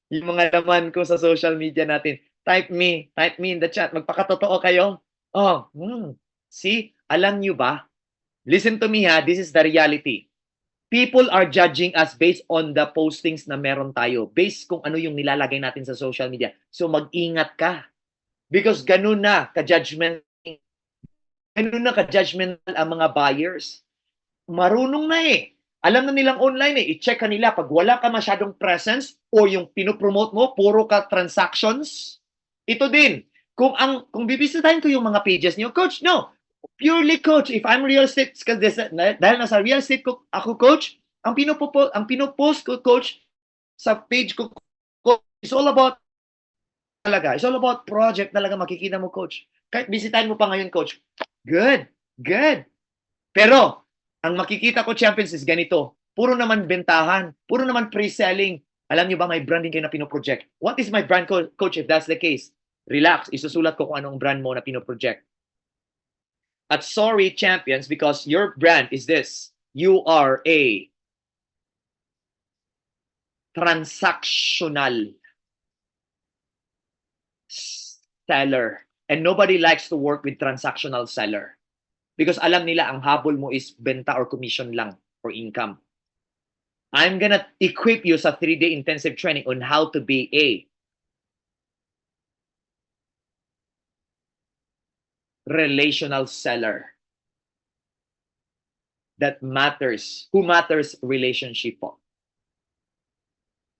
Yung mga laman ko sa social media natin. Type me in the chat. Magpakatotoo kayo. Oh, see, alam nyo ba? Listen to me ha, this is the reality. People are judging us based on the postings na meron tayo, based kung ano yung nilalagay natin sa social media. So mag-ingat ka. Because ganun na ka-judgmental ang mga buyers. Marunong na eh. Alam na nilang online eh. I-check ka nila pag wala ka masyadong presence o yung pinopromote mo, puro ka transactions. Ito din. Kung bibisitahin ko yung mga pages niyo, coach, no. Purely coach. If I'm real estate, dahil nasa real estate ko, ako coach, ang pinopost ko coach sa page ko coach, is all about talaga. It's all about project talaga makikita mo coach. Kahit bisitahin mo pa ngayon coach. Good. Good. Pero, ang makikita ko, champions, is ganito. Puro naman bentahan. Puro naman pre-selling. Alam niyo ba, may branding kayo na pinoproject. What is my brand, coach, if that's the case? Relax. Isusulat ko kung anong brand mo na pinoproject. At sorry, champions, because your brand is this. You are a transactional seller. And nobody likes to work with transactional seller. Because alam nila ang habol mo is benta or commission lang for income. I'm gonna equip you sa 3-day intensive training on how to be a relational seller that matters. Who matters? Relationship po.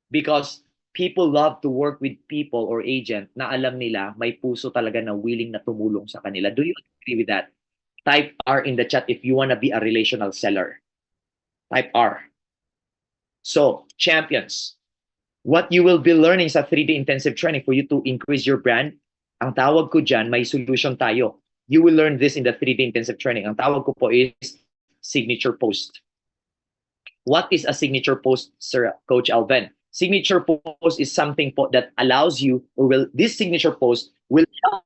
Because people love to work with people or agent na alam nila may puso talaga na willing na tumulong sa kanila. Do you agree with that? Type R in the chat if you wanna be a relational seller. Type R. So, champions, what you will be learning sa 3-day intensive training for you to increase your brand, ang tawag ko dyan, may solution tayo. You will learn this in the 3-day intensive training. Ang tawag ko po is signature post. What is a signature post, Sir Coach Alvin? Signature post is something po that allows you, this signature post will help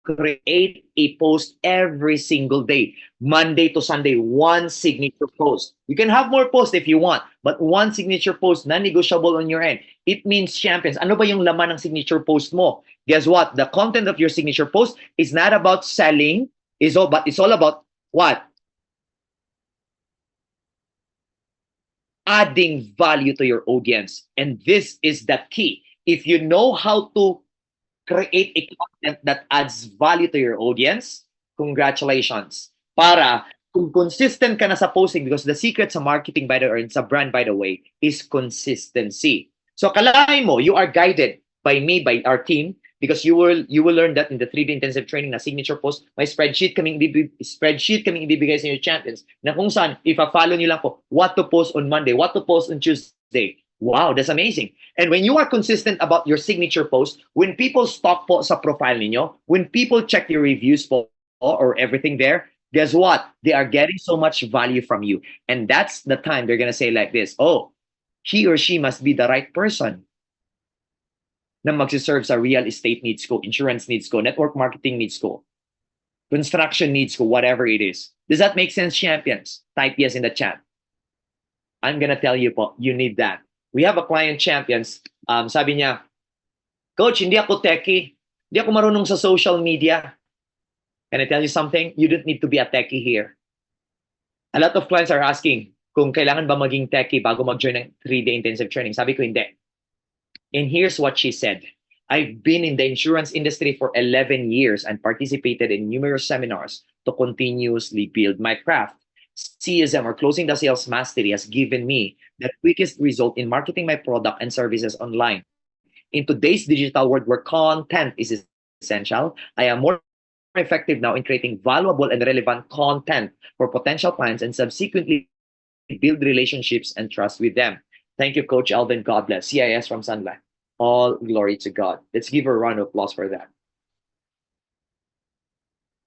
create a post every single day. Monday to Sunday, one signature post. You can have more posts if you want, but one signature post, non-negotiable on your end. It means champions. Ano ba yung laman ng signature post mo? Guess what? The content of your signature post is not about selling, but it's all about what? Adding value to your audience. And this is the key. If you know how to create a content that adds value to your audience, congratulations. Para kung consistent ka na sa posting, because the secret sa marketing by the way, sa brand by the way, is consistency. So kalahin mo, you are guided by me, by our team, because you will learn that in the 3-day intensive training na signature post, may spreadsheet kaming ibibigay sa inyo champions na kung saan, ipa-follow nyo lang po, what to post on Monday, what to post on Tuesday. Wow, that's amazing. And when you are consistent about your signature post, when people stalk po sa profile ninyo, when people check your reviews po or everything there, guess what? They are getting so much value from you. And that's the time they're going to say like this, oh, he or she must be the right person na magsiserve sa real estate needs ko, insurance needs ko, network marketing needs ko, construction needs ko, whatever it is. Does that make sense, champions? Type yes in the chat. I'm gonna tell you po, you need that. We have a client, champions, sabi niya, Coach, hindi ako techie. Hindi ako marunong sa social media. Can I tell you something? You don't need to be a techie here. A lot of clients are asking kung kailangan ba maging techie bago mag-join ng 3-day intensive training. Sabi ko, hindi. And here's what she said. I've been in the insurance industry for 11 years and participated in numerous seminars to continuously build my craft. CSM, or Closing the Sales Mastery, has given me the quickest result in marketing my product and services online. In today's digital world where content is essential, I am more effective now in creating valuable and relevant content for potential clients and subsequently build relationships and trust with them. Thank you, Coach Alvin. God bless. CIS from Sunlight. All glory to God. Let's give her a round of applause for that.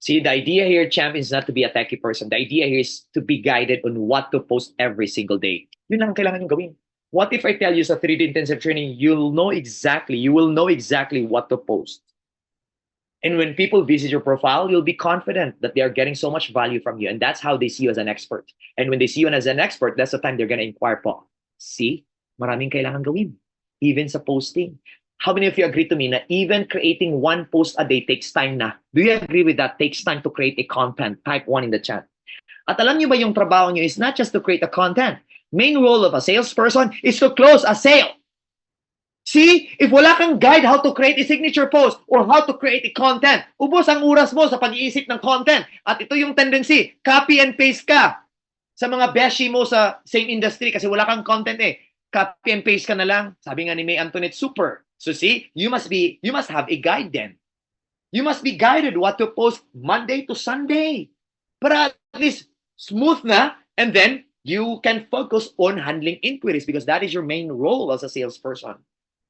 See, the idea here, champion, is not to be a techie person. The idea here is to be guided on what to post every single day. Yun lang kailangan yung gawin. What if I tell you sa 3-day intensive training, you will know exactly what to post. And when people visit your profile, you'll be confident that they are getting so much value from you. And that's how they see you as an expert. And when they see you as an expert, that's the time they're going to inquire po. See, maraming kailangan gawin. even sa posting. How many of you agree to me na even creating one post a day takes time na? Do you agree with that? Takes time to create a content. Type 1 in the chat. At alam niyo ba yung trabaho niyo is not just to create a content. Main role of a salesperson is to close a sale. See, if wala kang guide how to create a signature post or how to create a content, ubos ang oras mo sa pag-iisip ng content. At ito yung tendency, copy and paste ka sa mga beshi mo sa same industry kasi wala kang content eh. Copy and paste ka na lang. Sabi nga ni May Antoinette, super. So see, you must have a guide then. You must be guided what to post Monday to Sunday. Para at least smooth na, and then you can focus on handling inquiries because that is your main role as a salesperson.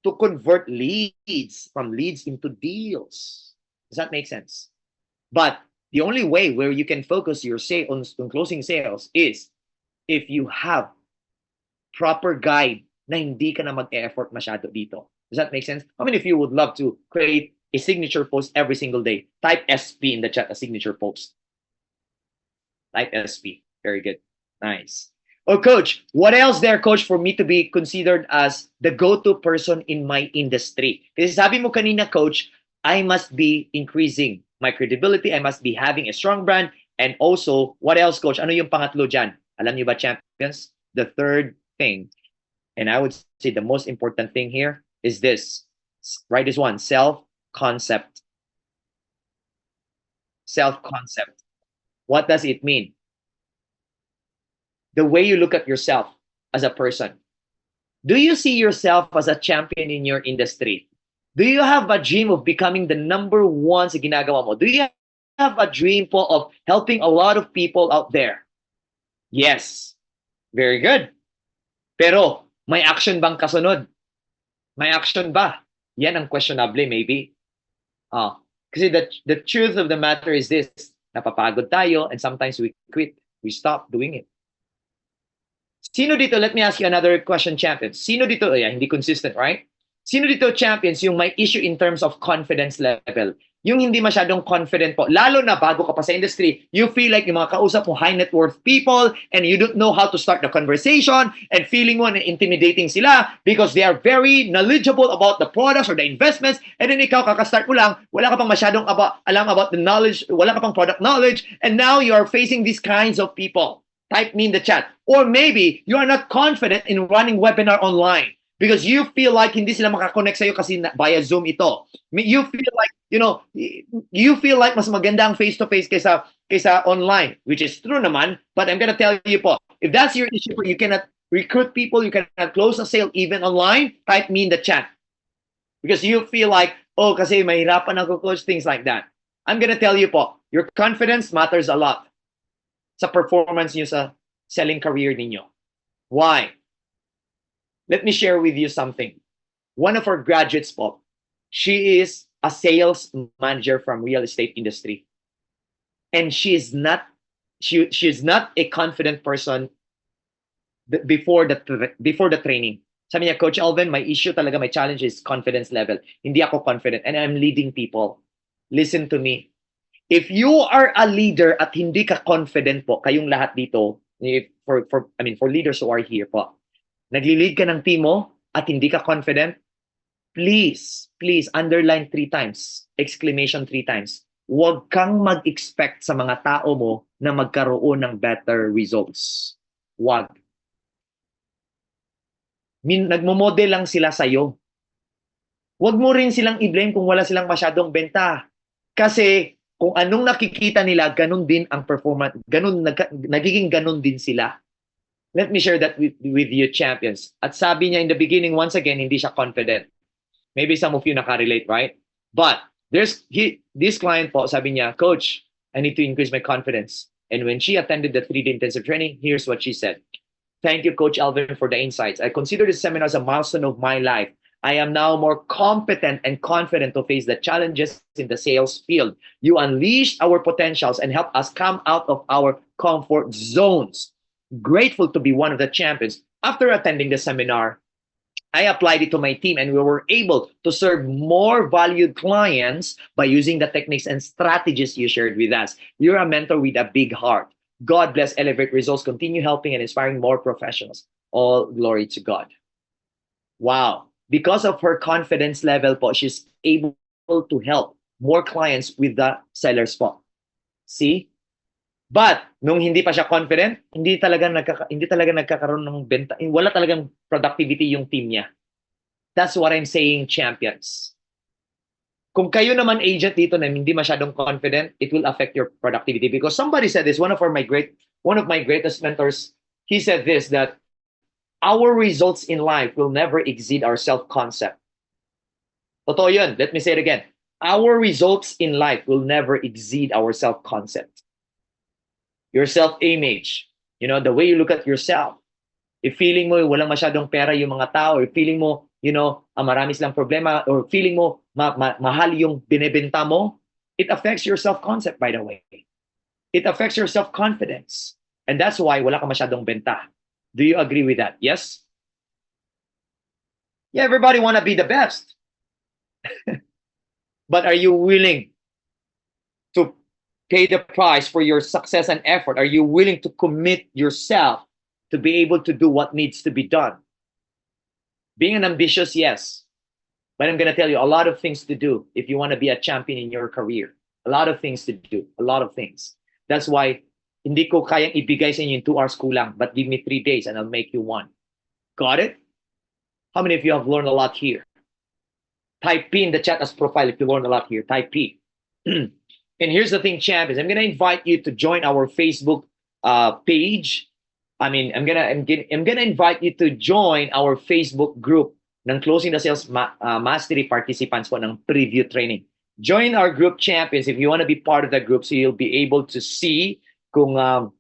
To convert leads from leads into deals. Does that make sense? But the only way where you can focus your sales on closing sales is if you have proper guide na hindi ka na mag-effort masyado dito. Does that make sense? How many of you would love to create a signature post every single day? Type SP in the chat, a signature post. Type SP. Very good. Nice. Oh, coach, what else there, coach, for me to be considered as the go-to person in my industry? Kasi sabi mo kanina, coach, I must be increasing my credibility. I must be having a strong brand. And also, what else, coach? Ano yung pangatlo dyan? Alam niyo ba, champions? The third thing, and I would say the most important thing here is this. Write this one, self-concept. Self-concept. What does it mean? The way you look at yourself as a person. Do you see yourself as a champion in your industry? Do you have a dream of becoming the number one sa ginagawa mo? Do you have a dream po of helping a lot of people out there? Yes. Very good. Pero, may action bang kasunod? May action ba? Yan ang questionable maybe. Kasi the truth of the matter is this. Napapagod tayo and sometimes we quit. We stop doing it. Sino dito, let me ask you another question, champions. Sino dito, hindi consistent, right? Sino dito, champions, yung may issue in terms of confidence level? Yung hindi masyadong confident po, lalo na bago ka pa sa industry, you feel like yung mga kausap mo high net worth people and you don't know how to start the conversation and feeling mo na intimidating sila because they are very knowledgeable about the products or the investments and then ikaw kakastart mo lang, wala ka pang masyadong alam about the knowledge, wala ka pang product knowledge and now you are facing these kinds of people. Type me in the chat. Or maybe you are not confident in running webinar online because you feel like hindi sila makakonect sa'yo kasi via Zoom ito. You feel like, you feel like mas maganda ang face-to-face kaysa online, which is true naman, but I'm gonna tell you po, if that's your issue, you cannot recruit people, you cannot close a sale even online, type me in the chat. Because you feel like, oh, kasi mahirapan ako coach, things like that. I'm gonna tell you po, your confidence matters a lot sa performance niyo sa selling career ninyo. Why? Let me share with you something. One of our graduates po, she is a sales manager from real estate industry. And she is not a confident person before the training. Sabi niya, Coach Alvin, my issue talaga, my challenge is confidence level. Hindi ako confident and I'm leading people. Listen to me. If you are a leader at hindi ka confident po, kayong lahat dito, for leaders who are here po, nagli-lead ka ng team mo at hindi ka confident, please underline 3 times, exclamation 3 times. Huwag kang mag-expect sa mga tao mo na magkaroon ng better results. Huwag. Nagmo-model lang sila sa'yo. Huwag mo rin silang i-blame kung wala silang masyadong benta. Kasi kung anong nakikita nila, ganun din ang performance, nagiging ganun din sila. Let me share that with you, champions. At sabi niya in the beginning, once again, hindi siya confident. Maybe some of you nakarelate, right? But this client po, sabi niya, Coach, I need to increase my confidence. And when she attended the 3-day intensive training, here's what she said. Thank you, Coach Alvin, for the insights. I consider this seminar as a milestone of my life. I am now more competent and confident to face the challenges in the sales field. You unleashed our potentials and helped us come out of our comfort zones. Grateful to be one of the champions. After attending the seminar, I applied it to my team and we were able to serve more valued clients by using the techniques and strategies you shared with us. You're a mentor with a big heart. God bless Elevate Results. Continue helping and inspiring more professionals. All glory to God. Wow. because of her confidence level po, she's able to help more clients with the sellers po. See? But nung hindi pa siya confident, hindi talaga nagkakaroon ng benta. Wala talagang productivity yung team niya. That's what I'm saying, champions. Kung kayo naman agent dito na hindi masyadong confident, it will affect your productivity because somebody said this, one of my greatest mentors, he said this, that our results in life will never exceed our self-concept. Totoo yun. Let me say it again. Our results in life will never exceed our self-concept. Your self-image, the way you look at yourself. If feeling mo walang masyadong pera yung mga tao, or feeling mo, marami silang problema, or feeling mo mahal yung binebenta mo, it affects your self-concept, by the way. It affects your self-confidence. And that's why wala ka masyadong benta. Do you agree with that? Yes? Yeah, everybody want to be the best. But are you willing to pay the price for your success and effort? Are you willing to commit yourself to be able to do what needs to be done? Being an ambitious, yes. But I'm going to tell you a lot of things to do if you want to be a champion in your career. A lot of things to do. A lot of things. That's why hindi ko kayang ibigay sa inyo in 2 hours kulang, but give me 3 days and I'll make you one. Got it? How many of you have learned a lot here? Type P in the chat as profile if you learned a lot here. Type P. And here's the thing, champions. I'm going to invite you to join our Facebook page. I'm gonna invite you to join our Facebook group ng Closing the Sales Mastery participants po ng preview training. Join our group, champions, if you want to be part of that group, so you'll be able to see kung ano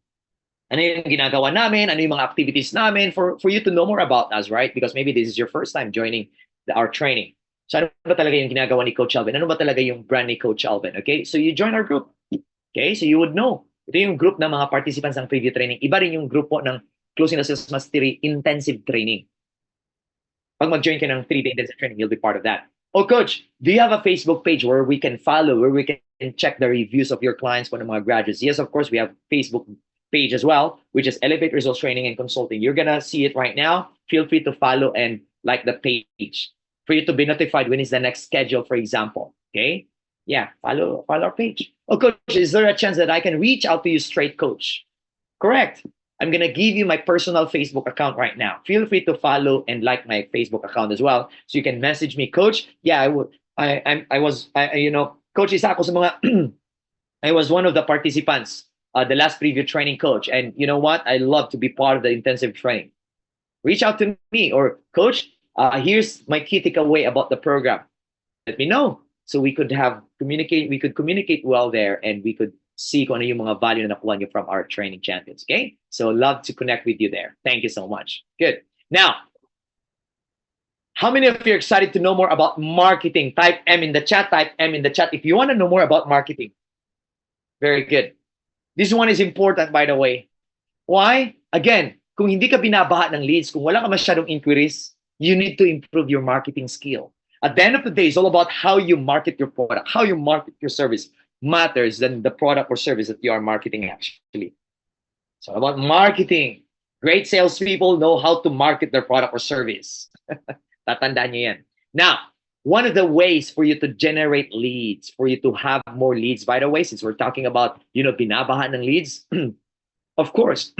yung ginagawa namin, ano yung mga activities namin, for you to know more about us, right? Because maybe this is your first time joining our training. So ano ba talaga yung ginagawa ni Coach Alvin? Ano ba talaga yung brand ni Coach Alvin? Okay? So you join our group. Okay? So you would know. Ito yung group ng mga participants ng preview training. Iba rin yung group po ng Closing the Sales Mastery Intensive Training. Pag mag-join ka ng 3-day intensive training, you'll be part of that. Oh, Coach, do you have a Facebook page where we can follow, where we can check the reviews of your clients for the mga graduates? Yes, of course, we have Facebook page as well, which is Elevate Results Training and Consulting. You're going to see it right now. Feel free to follow and like the page for you to be notified when is the next schedule, for example. Okay? Yeah, follow our page. Oh, Coach, is there a chance that I can reach out to you straight, Coach? Correct. I'm going to give you my personal Facebook account right now. Feel free to follow and like my Facebook account as well. So you can message me, Coach. Yeah, I would. Coach, isa ako sa mga, I was one of the participants, the last preview training, Coach. And you know what? I love to be part of the intensive training. Reach out to me, or Coach, here's my key takeaway about the program. Let me know. So we could communicate well there, and we could see kung ano yung mga value na nakuha nyo from our training, champions. Okay? So love to connect with you there. Thank you so much. Good. Now, how many of you are excited to know more about marketing? Type M in the chat. Type M in the chat if you want to know more about marketing. Very good. This one is important, by the way. Why? Again, kung hindi ka binabaha ng leads, kung wala ka masyadong inquiries, you need to improve your marketing skill. At the end of the day, it's all about how you market your product, how you market your service matters than the product or service that you are marketing actually. So about marketing. Great salespeople know how to market their product or service. Tatandaan nyo yan. Now, one of the ways for you to generate leads, for you to have more leads, by the way, since we're talking about, binabahan ng leads, of course,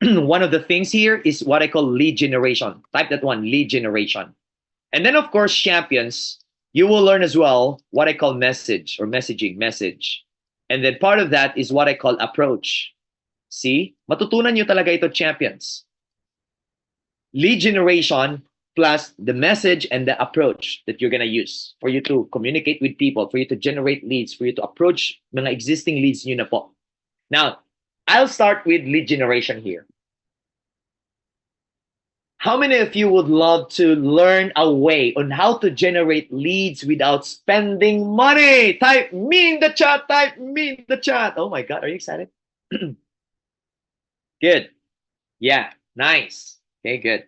one of the things here is what I call lead generation. Type that one, lead generation. And then, of course, champions, you will learn as well what I call message. And then part of that is what I call approach. See? Matutunan nyo talaga ito, champions. Lead generation plus the message and the approach that you're going to use for you to communicate with people, for you to generate leads, for you to approach mga existing leads nyo na po. Now, I'll start with lead generation here. How many of you would love to learn a way on how to generate leads without spending money? Type me in the chat. Type me in the chat. Oh my God, are you excited? Good. Yeah, nice. Okay, good.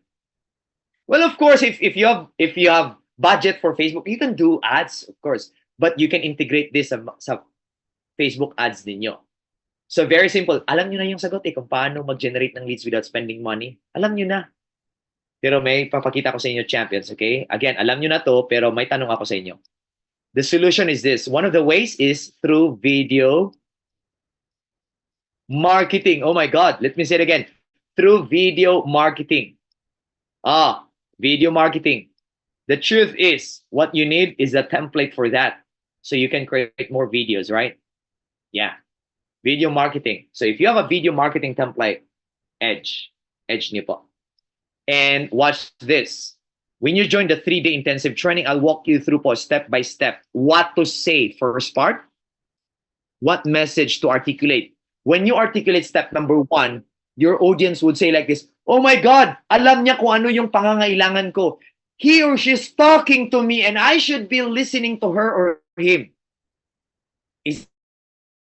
Well, of course, if you have budget for Facebook, you can do ads, of course, but you can integrate this sa Facebook ads ninyo. So very simple. Alam nyo na yung sagot kung paano mag-generate ng leads without spending money. Alam nyo na. Pero may papakita ko sa inyo, champions, okay? Again, alam nyo na to, pero may tanong ako sa inyo. The solution is this. One of the ways is through video marketing. Oh my God, let me say it again. Through video marketing. Video marketing. The truth is, what you need is a template for that. So you can create more videos, right? Yeah. Video marketing. So if you have a video marketing template, Edge niyo po. And watch this. When you join the 3-day intensive training, I'll walk you through po step by step what to say first part, what message to articulate. When you articulate step number 1, your audience would say like this, oh my God, alam niya kung ano yung pangangailangan ko. He or she is talking to me and I should be listening to her or him. Is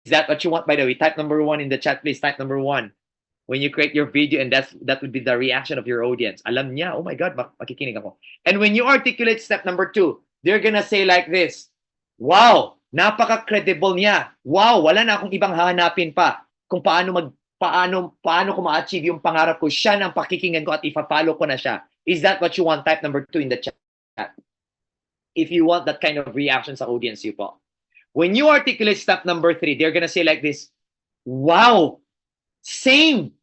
that what you want, by the way? Type number 1 in the chat, please. Type number 1. When you create your video, and that would be the reaction of your audience. Alam niya, oh my God, makikinig ako. And when you articulate step number 2, they're gonna say like this, wow, napaka-credible niya. Wow, wala na akong ibang hahanapin pa kung paano ko ma-achieve yung pangarap ko. Siya ang pakikinggan ko at ipa-follow ko na siya. Is that what you want? Type number 2 in the chat. If you want that kind of reaction sa audience you po. When you articulate step number 3, they're gonna say like this, wow, same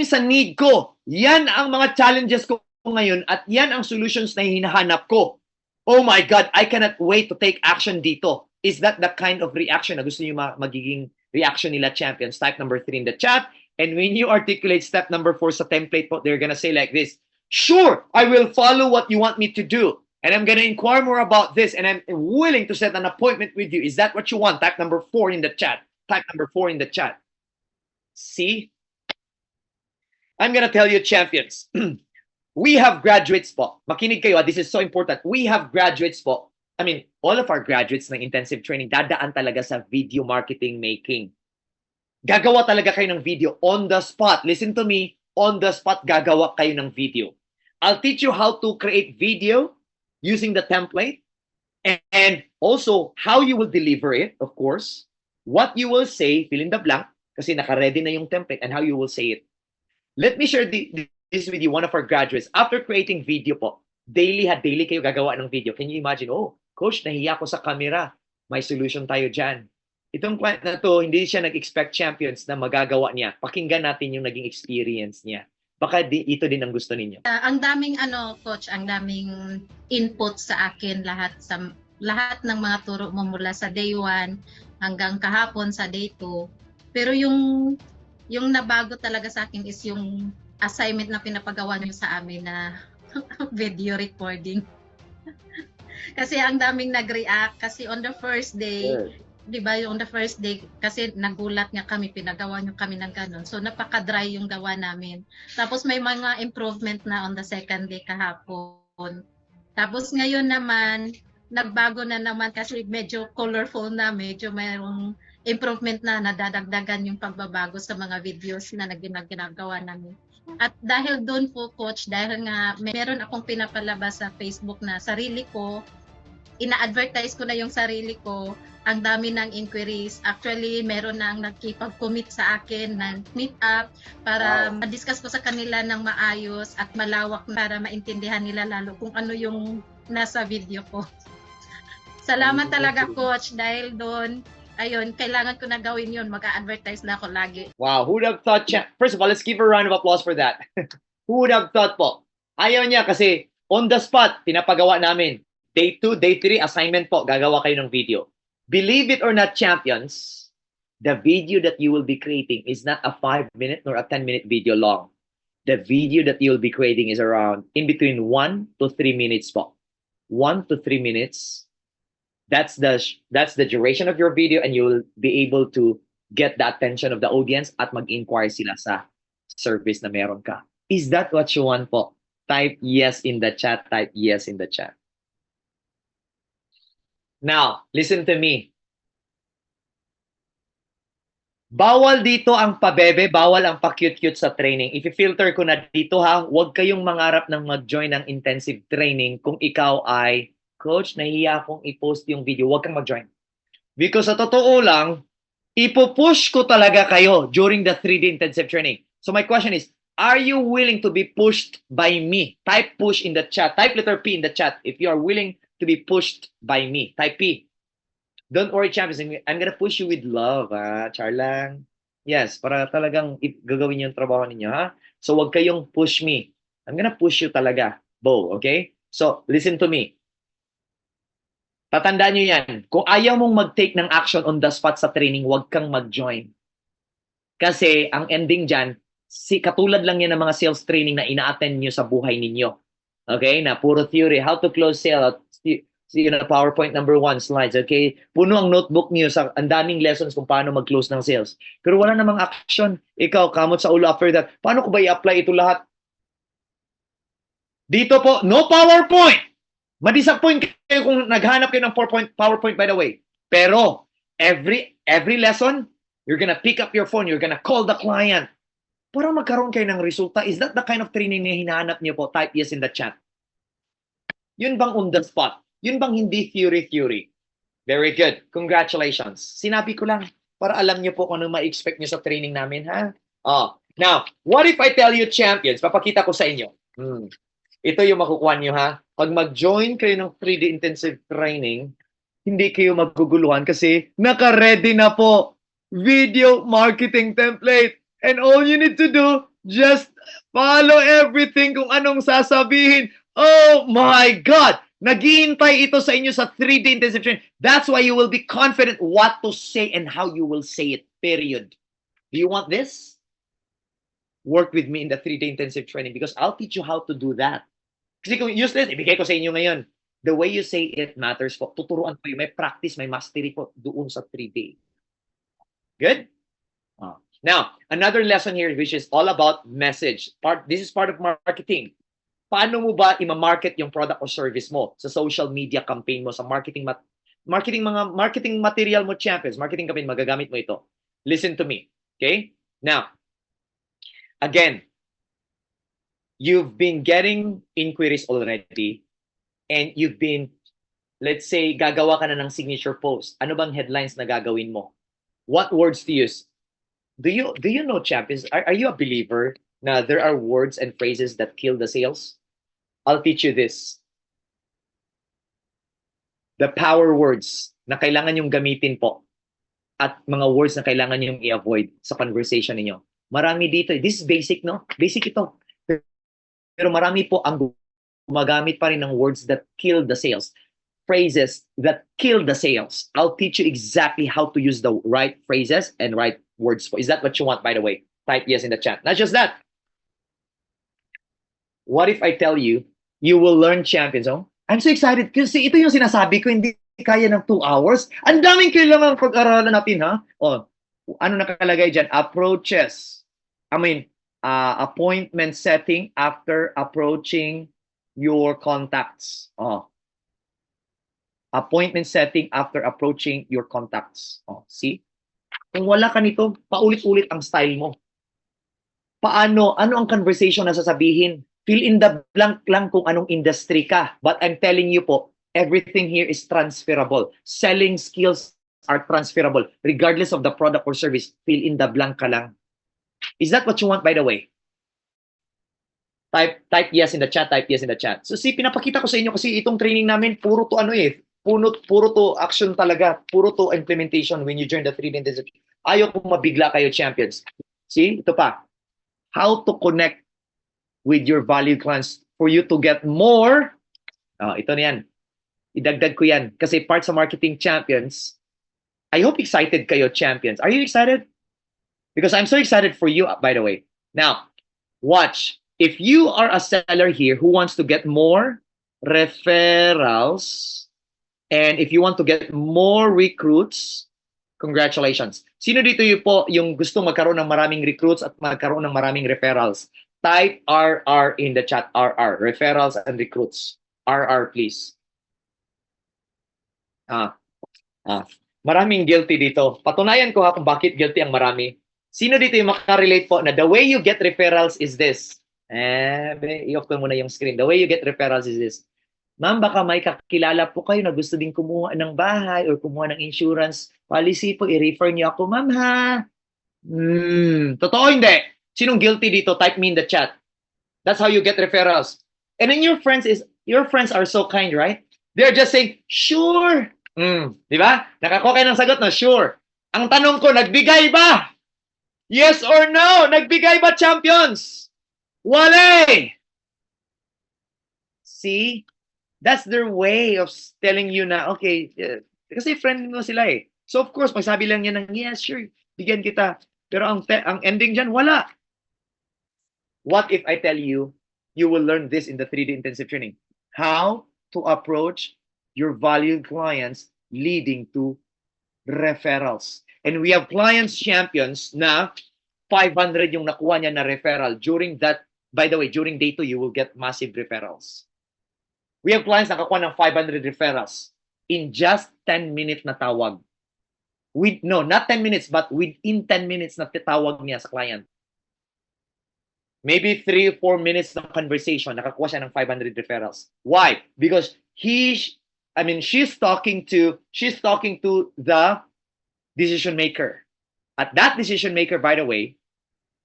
sa need ko. Yan ang mga challenges ko ngayon at yan ang solutions na hinahanap ko. Oh my God, I cannot wait to take action dito. Is that the kind of reaction na gusto niyo magiging reaction nila, champions? Type number 3 in the chat. And when you articulate step number 4 sa template po, they're gonna say like this, sure, I will follow what you want me to do. And I'm gonna inquire more about this and I'm willing to set an appointment with you. Is that what you want? Type number 4 in the chat. Type number 4 in the chat. See? I'm gonna tell you, champions, we have graduates po. Makinig kayo, this is so important. We have graduates po. I mean, all of our graduates ng intensive training, dadaan talaga sa video marketing making. Gagawa talaga kayo ng video on the spot. Listen to me, on the spot gagawa kayo ng video. I'll teach you how to create video using the template and also how you will deliver it, of course. What you will say, fill in the blank, kasi naka-ready na yung template, and how you will say it. Let me share this with you, one of our graduates. After creating video po, daily kayo gagawa ng video. Can you imagine, oh, coach, nahiya ko sa camera. May solution tayo dyan. Itong client na to, hindi siya nag-expect, champions, na magagawa niya. Pakinggan natin yung naging experience niya. Baka ito din ang gusto ninyo. Ang daming coach, ang daming input sa akin lahat ng mga turo mo mula sa day 1 hanggang kahapon sa day 2. Pero yung nabago talaga sa akin is yung assignment na pinapagawa niyo sa amin na video recording. Kasi ang daming nag-react kasi on the first day, di ba, on the first day kasi nagulat nga kami, pinagawa niyo kami ng ganun. So napaka-dry yung gawa namin. Tapos may mga improvement na on the second day kahapon. Tapos ngayon naman, nagbago na naman kasi medyo colorful na, medyo mayroong improvement na, nadadagdagan yung pagbabago sa mga videos na ginagawa namin. At dahil doon po, coach, dahil nga meron akong pinapalabas sa Facebook na sarili ko, ina-advertise ko na yung sarili ko, ang dami ng inquiries. Actually, meron na ang nagkipag-commit sa akin ng meet up para ma-discuss ko sa kanila ng maayos at malawak para maintindihan nila lalo kung ano yung nasa video ko. Salamat talaga, coach, dahil doon, ayun, kailangan ko na gawin yun. Mag-a-advertise na ako lagi. Wow, who would have thought? First of all, let's give a round of applause for that. Who would have thought po? Ayaw niya kasi on the spot, pinapagawa namin. Day 2, day 3, assignment po, gagawa kayo ng video. Believe it or not, champions, the video that you will be creating is not a 5-minute nor a 10-minute video long. The video that you'll be creating is around in between 1 to 3 minutes po. 1 to 3 minutes. That's the duration of your video, and you will be able to get the attention of the audience at mag-inquire sila sa service na meron ka. Is that what you want po? Type yes in the chat. Type yes in the chat. Now, listen to me. Bawal dito ang pabebe, bawal ang pa-cute-cute sa training. If-filter ko na dito ha, huwag kayong mangarap ng mag-join ng intensive training kung ikaw ay, coach, nahiya akong i-post yung video, huwag kang mag-join. Because sa totoo lang, ipupush ko talaga kayo during the 3-day intensive training. So my question is, Are you willing to be pushed by me? Type push in the chat. Type letter P in the chat if you are willing to be pushed by me. Type P. Don't worry, champions. I'm gonna push you with love, Charlang. Yes, para talagang gagawin yung trabaho ninyo, ha? So, wag kayong push me. I'm gonna push you talaga, Bo, okay? So, listen to me. Tatandaan nyo yan. Kung ayaw mong mag-take ng action on the spot sa training, wag kang mag-join. Kasi ang ending dyan, katulad lang yan ng mga sales training na ina-attend nyo sa buhay ninyo. Okay? Na puro theory, how to close sale, PowerPoint number 1 slides. Okay? Puno ang notebook niyo sa ang daming lessons kung paano mag-close ng sales. Pero wala namang action. Ikaw, kamot sa ulo after that. Paano ko ba i-apply ito lahat? Dito po, no PowerPoint! Ma-disappoint kayo kung naghanap kayo ng PowerPoint, by the way. Pero, every lesson, you're gonna pick up your phone, you're gonna call the client. Para magkaroon kayo ng resulta. Is that the kind of training na hinahanap niyo po? Type yes in the chat. Yun bang on the spot? Yun bang hindi theory? Very good. Congratulations. Sinabi ko lang para alam niyo po kung ano ma-expect niyo sa training namin, ha? Oh. Now, what if I tell you, champions? Papakita ko sa inyo. Ito yung makukuha niyo, ha? Pag mag-join kayo ng 3D intensive training, hindi kayo maguguluhan kasi naka-ready na po video marketing template. And all you need to do, just follow everything kung anong sasabihin. Oh my God! Naghihintay ito sa inyo sa 3D intensive training. That's why you will be confident what to say and how you will say it, period. Do you want this? Work with me in the 3D intensive training because I'll teach you how to do that. Kasi kung useless, ibigay ko sa inyo ngayon. The way you say it matters po. Tuturuan ko may practice, may mastery po doon sa 3D. Good? Now, another lesson here which is all about message. This is part of marketing. Paano mo ba i-market yung product or service mo sa social media campaign mo, sa marketing material mo, champions, marketing campaign, magagamit mo ito. Listen to me. Okay? Now, again, you've been getting inquiries already and you've been, let's say, gagawa ka na ng signature post. Ano bang headlines na gagawin mo? What words to use? Do you know, champions, are you a believer na there are words and phrases that kill the sales? I'll teach you this. The power words na kailangan yung gamitin po at mga words na kailangan yung i-avoid sa conversation niyo. Marami dito. This is basic, no? Basic ito. Pero marami po ang gumagamit pa rin ng words that kill the sales. Phrases that kill the sales. I'll teach you exactly how to use the right phrases and right words. Is that what you want, by the way? Type yes in the chat. Not just that. What if I tell you, you will learn, champions? Oh? I'm so excited kasi ito yung sinasabi ko, hindi kaya ng 2 hours. Ang daming kailangan pag-aralan natin, ha? Oh, ano nakalagay dyan? Approaches. Appointment setting after approaching your contacts. Oh. Appointment setting after approaching your contacts. Oh, see? Kung wala ka nito, paulit-ulit ang style mo. Ano ang conversation na sasabihin? Fill in the blank lang kung anong industry ka. But I'm telling you po, everything here is transferable. Selling skills are transferable. Regardless of the product or service, fill in the blank ka lang. Is that what you want, by the way? Type yes in the chat, type yes in the chat. So pinapakita ko sa inyo kasi itong training namin, puro to puro to action talaga. Puro to implementation when you join the 3D intensive. Ayaw kung mabigla kayo, champions. See, ito pa. How to connect with your valued clients for you to get more. Ito na yan. Idagdag ko yan. Kasi part sa marketing, champions. I hope excited kayo, champions. Are you excited? Because I'm so excited for you, by the way. Now, watch. If you are a seller here who wants to get more referrals, and if you want to get more recruits, congratulations. Sino dito yung gusto magkaroon ng maraming recruits at magkaroon ng maraming referrals? Type RR in the chat. RR. Referrals and recruits. RR, please. Maraming guilty dito. Patunayan ko kung bakit guilty ang marami. Sino dito yung makarelate po na the way you get referrals is this? I-off ko muna yung screen. The way you get referrals is this. Ma'am, baka may kakilala po kayo na gusto din kumuha ng bahay or kumuha ng insurance policy po. I-refer niyo ako, ma'am, ha? Totoo hindi? Sinong guilty dito? Type me in the chat. That's how you get referrals. And then your friends are so kind, right? They're just saying, sure. Di ba? Nakakuha kayo ng sagot na sure. Ang tanong ko, nagbigay ba? Yes or no? Nagbigay ba, champions? Wala eh. See? That's their way of telling you na, okay, kasi friend mo sila eh. So of course, magsabi lang yan ng, yes, sure, bigyan kita. Pero ang ending dyan, wala. What if I tell you, you will learn this in the 3D intensive training? How to approach your valued clients leading to referrals. And we have clients champions na 500 yung nakuha niya na referral. During that, by the way, during day 2, you will get massive referrals. We have clients na nakakuha ng 500 referrals in just 10 minutes na tawag. No, not 10 minutes, but within 10 minutes na tawag niya sa client. Maybe 3 or 4 minutes ng conversation, nakakuha siya ng 500 referrals. Why? Because she's talking to the decision maker. At that decision maker, by the way,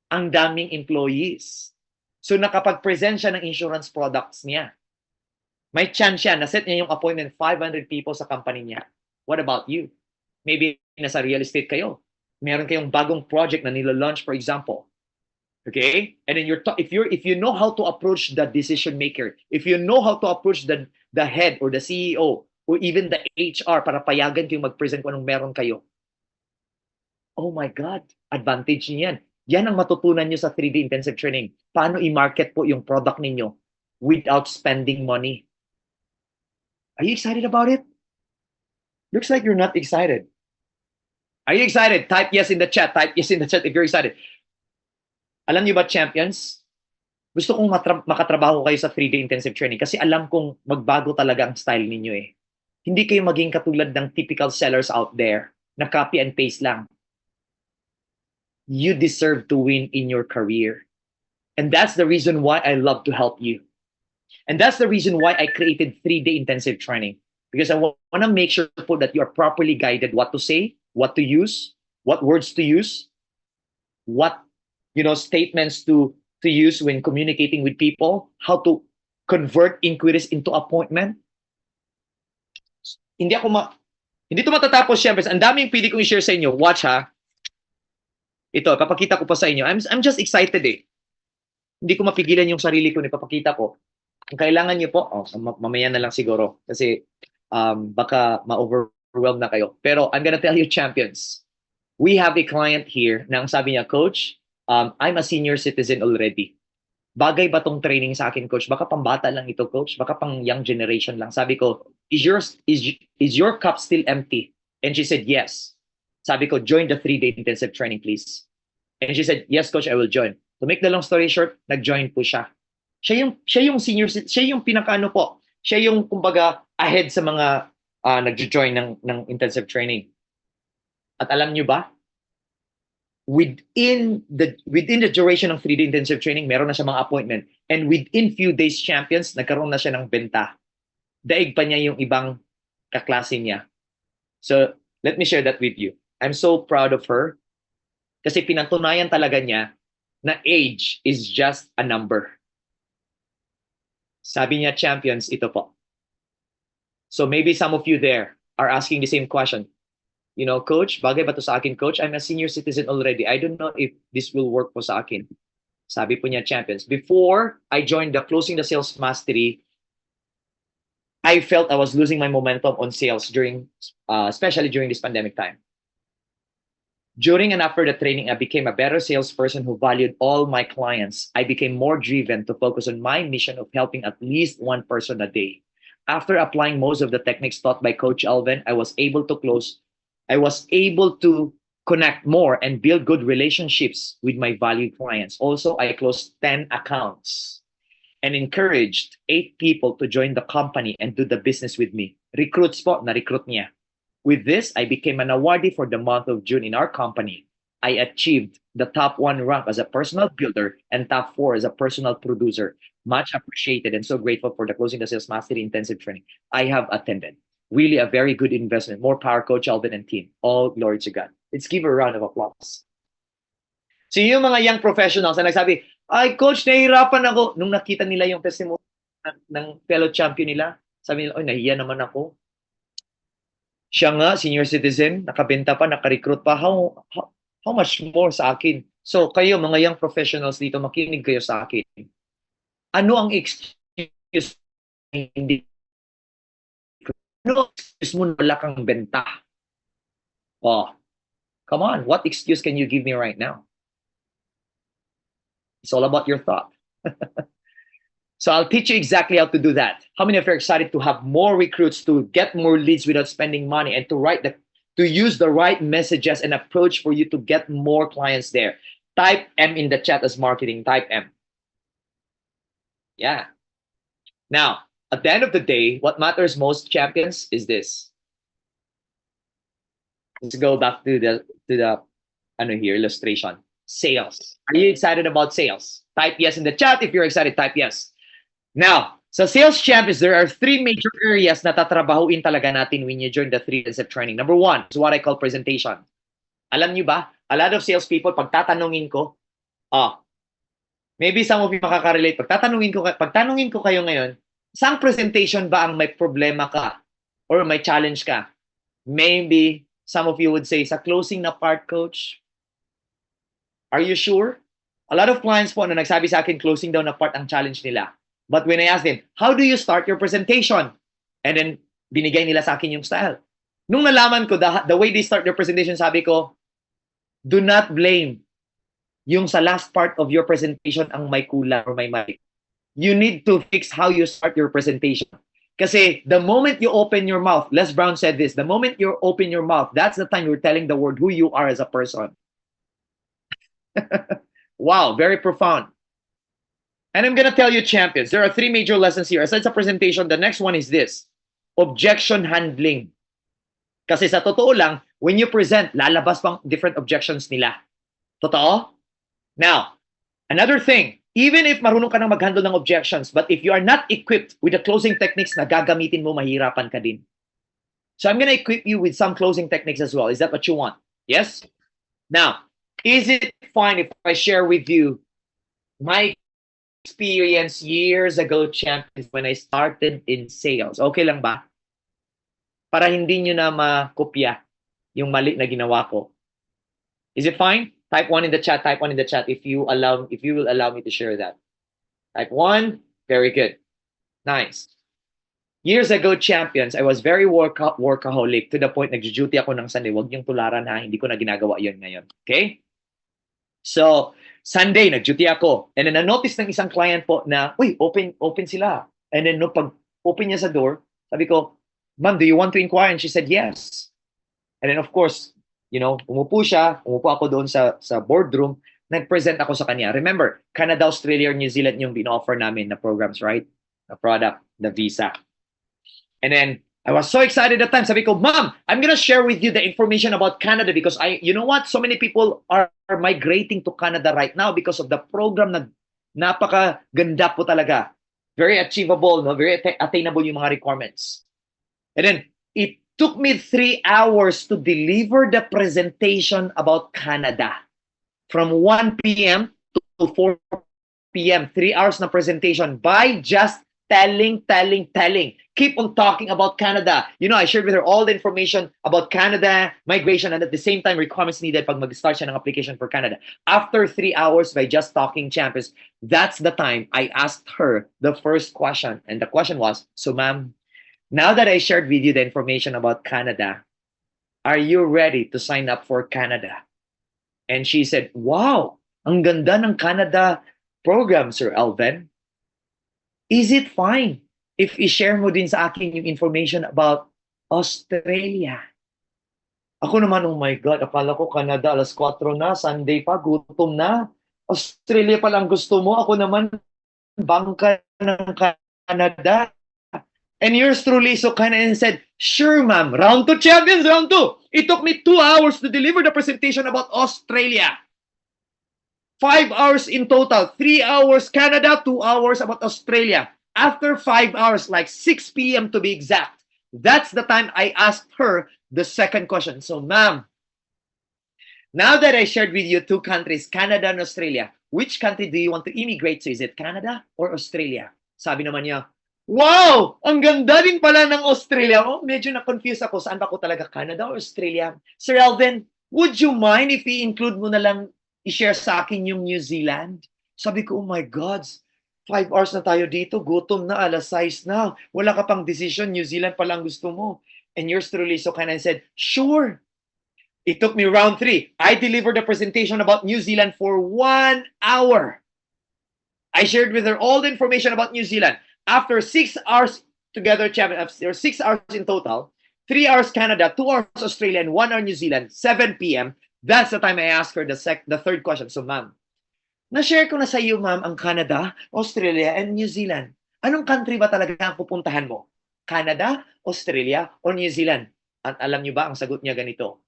ang daming employees. So nakapag-present siya ng insurance products niya. May chance siya, naset niya yung appointment, 500 people sa company niya. What about you? Maybe nasa real estate kayo. Meron kayong bagong project na nila-launch, for example. Okay? And then if you know how to approach the decision maker, if you know how to approach the head or the CEO or even the HR para payagan kayong mag-present kung anong meron kayo. Oh my God, advantage niyo yan. Yan ang matutunan niyo sa 3D intensive training. Paano i-market po yung product ninyo without spending money. Are you excited about it? Looks like you're not excited. Are you excited? Type yes in the chat. Type yes in the chat if you're excited. Alam niyo ba, champions? Gusto kong makatrabaho kayo sa 3D intensive training kasi alam kong magbago talaga ang style ninyo eh. Hindi kayo maging katulad ng typical sellers out there na copy and paste lang. You deserve to win in your career. And that's the reason why I love to help you. And that's the reason why I created 3D intensive training. Because I want to make sure that you are properly guided what to say, what to use, what words to use, what statements to use when communicating with people, how to convert inquiries into appointment. Hindi to matatapos, syempre. Ang daming pili kong i-share sa inyo. Watch ha. Ito, papakita ko pa sa inyo. I'm just excited eh. Hindi ko mapigilan yung sarili ko, ipapakita ko. Kung kailangan niyo po, mamaya na lang siguro kasi baka ma-overwhelm na kayo. Pero I'm gonna tell you, champions, we have a client here na ang sabi niya, Coach, I'm a senior citizen already. Bagay ba tong training sa akin, Coach? Baka pambata lang ito, Coach. Baka pang young generation lang. Sabi ko, is your cup still empty? And she said, yes. Sabi ko, join the 3-day intensive training, please. And she said, yes, Coach, I will join. To make the long story short, nag-join po siya. Siya yung senior, siya yung pinakaano po. Siya yung kumbaga ahead sa mga nag-join ng intensive training. At alam niyo ba? Within the duration ng 3-day intensive training, meron na siya mga appointment. And within few days, champions, nagkaroon na siya ng benta. Daig pa niya yung ibang kaklase niya. So, let me share that with you. I'm so proud of her. Kasi pinatunayan talaga niya na age is just a number. Sabi niya, champions, ito po. So maybe some of you there are asking the same question. Coach, bagay ba to sa akin, Coach? I'm a senior citizen already. I don't know if this will work po sa akin. Sabi po niya, champions. Before I joined the Closing the Sales Mastery, I felt I was losing my momentum on sales especially during this pandemic time. During and after the training, I became a better salesperson who valued all my clients. I became more driven to focus on my mission of helping at least one person a day. After applying most of the techniques taught by Coach Alvin, I was able to connect more and build good relationships with my valued clients. Also, I closed 10 accounts and encouraged 8 people to join the company and do the business with me. Recruits po, na-recruit niya. With this, I became an awardee for the month of June in our company. I achieved the top 1 rank as a personal builder and top 4 as a personal producer. Much appreciated and so grateful for the Closing the Sales Mastery intensive training I have attended. Really a very good investment. More power, Coach Alvin and team. All glory to God. Let's give her a round of applause. So yung mga young professionals na nagsabi, ay coach, nahihirapan ako. Nung nakita nila yung testimony ng fellow champion nila, sabi nila, ay nahiya naman ako. Siya nga, senior citizen, nakabenta pa, nakarecruit pa. How much more sa akin? So kayo, mga young professionals dito, makinig kayo sa akin. Ano ang excuse na hindi? Ano ang excuse mo na wala kang benta? Oh, come on. What excuse can you give me right now? It's all about your thought. So I'll teach you exactly how to do that. How many of you are excited to have more recruits, to get more leads without spending money, and to use the right messages and approach for you to get more clients there? Type M in the chat as marketing. Type M. Yeah. Now, at the end of the day, what matters most, champions, is this. Let's go back to the illustration. Sales. Are you excited about sales? Type yes in the chat. If you're excited, type yes. Now, sa sales champions, there are 3 major areas na tatrabahuin talaga natin when you join the 3-step training. Number 1 is what I call presentation. Alam niyo ba, a lot of salespeople, pag tatanungin ko, maybe some of you makaka-relate, pag tanungin ko kayo ngayon, saan presentation ba ang may problema ka or may challenge ka? Maybe some of you would say, sa closing na part, coach. Are you sure? A lot of clients po na nagsabi sa akin, closing daw na part ang challenge nila. But when I asked them, how do you start your presentation? And then, binigay nila sa akin yung style. Nung nalaman ko, the way they start their presentation, sabi ko, do not blame yung sa last part of your presentation ang may kulang or may mali. You need to fix how you start your presentation. Kasi the moment you open your mouth, Les Brown said this, the moment you open your mouth, that's the time you're telling the world who you are as a person. Wow, very profound. And I'm going to tell you, champions, there are 3 major lessons here. Aside sa presentation, the next one is this. Objection handling. Kasi sa totoo lang, when you present, lalabas pang different objections nila. Totoo? Now, another thing, even if marunong ka nang mag-handle ng objections, but if you are not equipped with the closing techniques na gagamitin mo, mahirapan ka din. So I'm going to equip you with some closing techniques as well. Is that what you want? Yes? Now, is it fine if I share with you my experience years ago, champions, when I started in sales? Okay lang ba? Para hindi nyo na makopya yung mali na ginawa ko. Is it fine? Type 1 in the chat. Type 1 in the chat if you will allow me to share that. Type 1. Very good. Nice. Years ago, champions, I was very workaholic to the point nag-duty ako ng Sunday. Huwag niyong tularan ha. Hindi ko na ginagawa yun ngayon. Okay? So, Sunday, nag-duty ako. And then, na-notice ng isang client po na, uy, open sila. And then, no, pag open niya sa door, sabi ko, ma'am, do you want to inquire? And she said, yes. And then, of course, you know, umupo ako doon sa boardroom, nag-present ako sa kanya. Remember, Canada, Australia, New Zealand yung bin-offer namin na programs, right? The product, the visa. And then, I was so excited at the time. Sabi ko, Mom, I'm gonna share with you the information about Canada because you know what? So many people are migrating to Canada right now because of the program na napakaganda po talaga. Very achievable, no? Very attainable yung mga requirements. And then, it took me 3 hours to deliver the presentation about Canada. From 1 p.m. to 4 p.m. 3 hours na presentation by just telling. Keep on talking about Canada. You know, I shared with her all the information about Canada, migration, and at the same time, requirements needed pag mag-start siya ng application for Canada. After 3 hours by just talking, champions, that's the time I asked her the first question. And the question was, so ma'am, now that I shared with you the information about Canada, are you ready to sign up for Canada? And she said, wow, ang ganda ng Canada program, Sir Alvin. Is it fine if i-share mo din sa akin yung information about Australia? Ako naman, oh my God, akala ko Canada, 4:00 na, Sunday pa, gutom na. Australia pa lang gusto mo, ako naman, bangka ng Canada. And yours truly so kind and said, sure ma'am, round 2 champions, round 2. It took me 2 hours to deliver the presentation about Australia. 5 hours in total, 3 hours Canada, 2 hours about Australia. After 5 hours, like 6 p.m. to be exact, that's the time I asked her the second question. So, ma'am, Now that I shared with you two countries, Canada and Australia, which country do you want to immigrate to? Is it Canada or Australia? Sabi naman niya, wow! Ang ganda din pala ng Australia. Oh, medyo na-confuse ako. Saan ba ako talaga? Canada or Australia? Sir Alvin, would you mind if i-include mo na lang, i-share sa akin yung New Zealand? Sabi ko, oh my God, 5 hours na tayo dito. Gutom na, alas 6 na. Wala ka pang decision. New Zealand pala ang gusto mo. And yours truly so kind and said, sure. It took me round 3. I delivered a presentation about New Zealand for 1 hour. I shared with her all the information about New Zealand. After 6 hours together, or 6 hours in total, 3 hours Canada, 2 hours Australia, and 1 hour New Zealand, 7 p.m. That's the time I asked her the third question. So, ma'am, na-share ko na sa iyo, ma'am, ang Canada, Australia, and New Zealand. Anong country ba talaga ang pupuntahan mo? Canada, Australia, or New Zealand? At alam niyo ba, ang sagot niya ganito.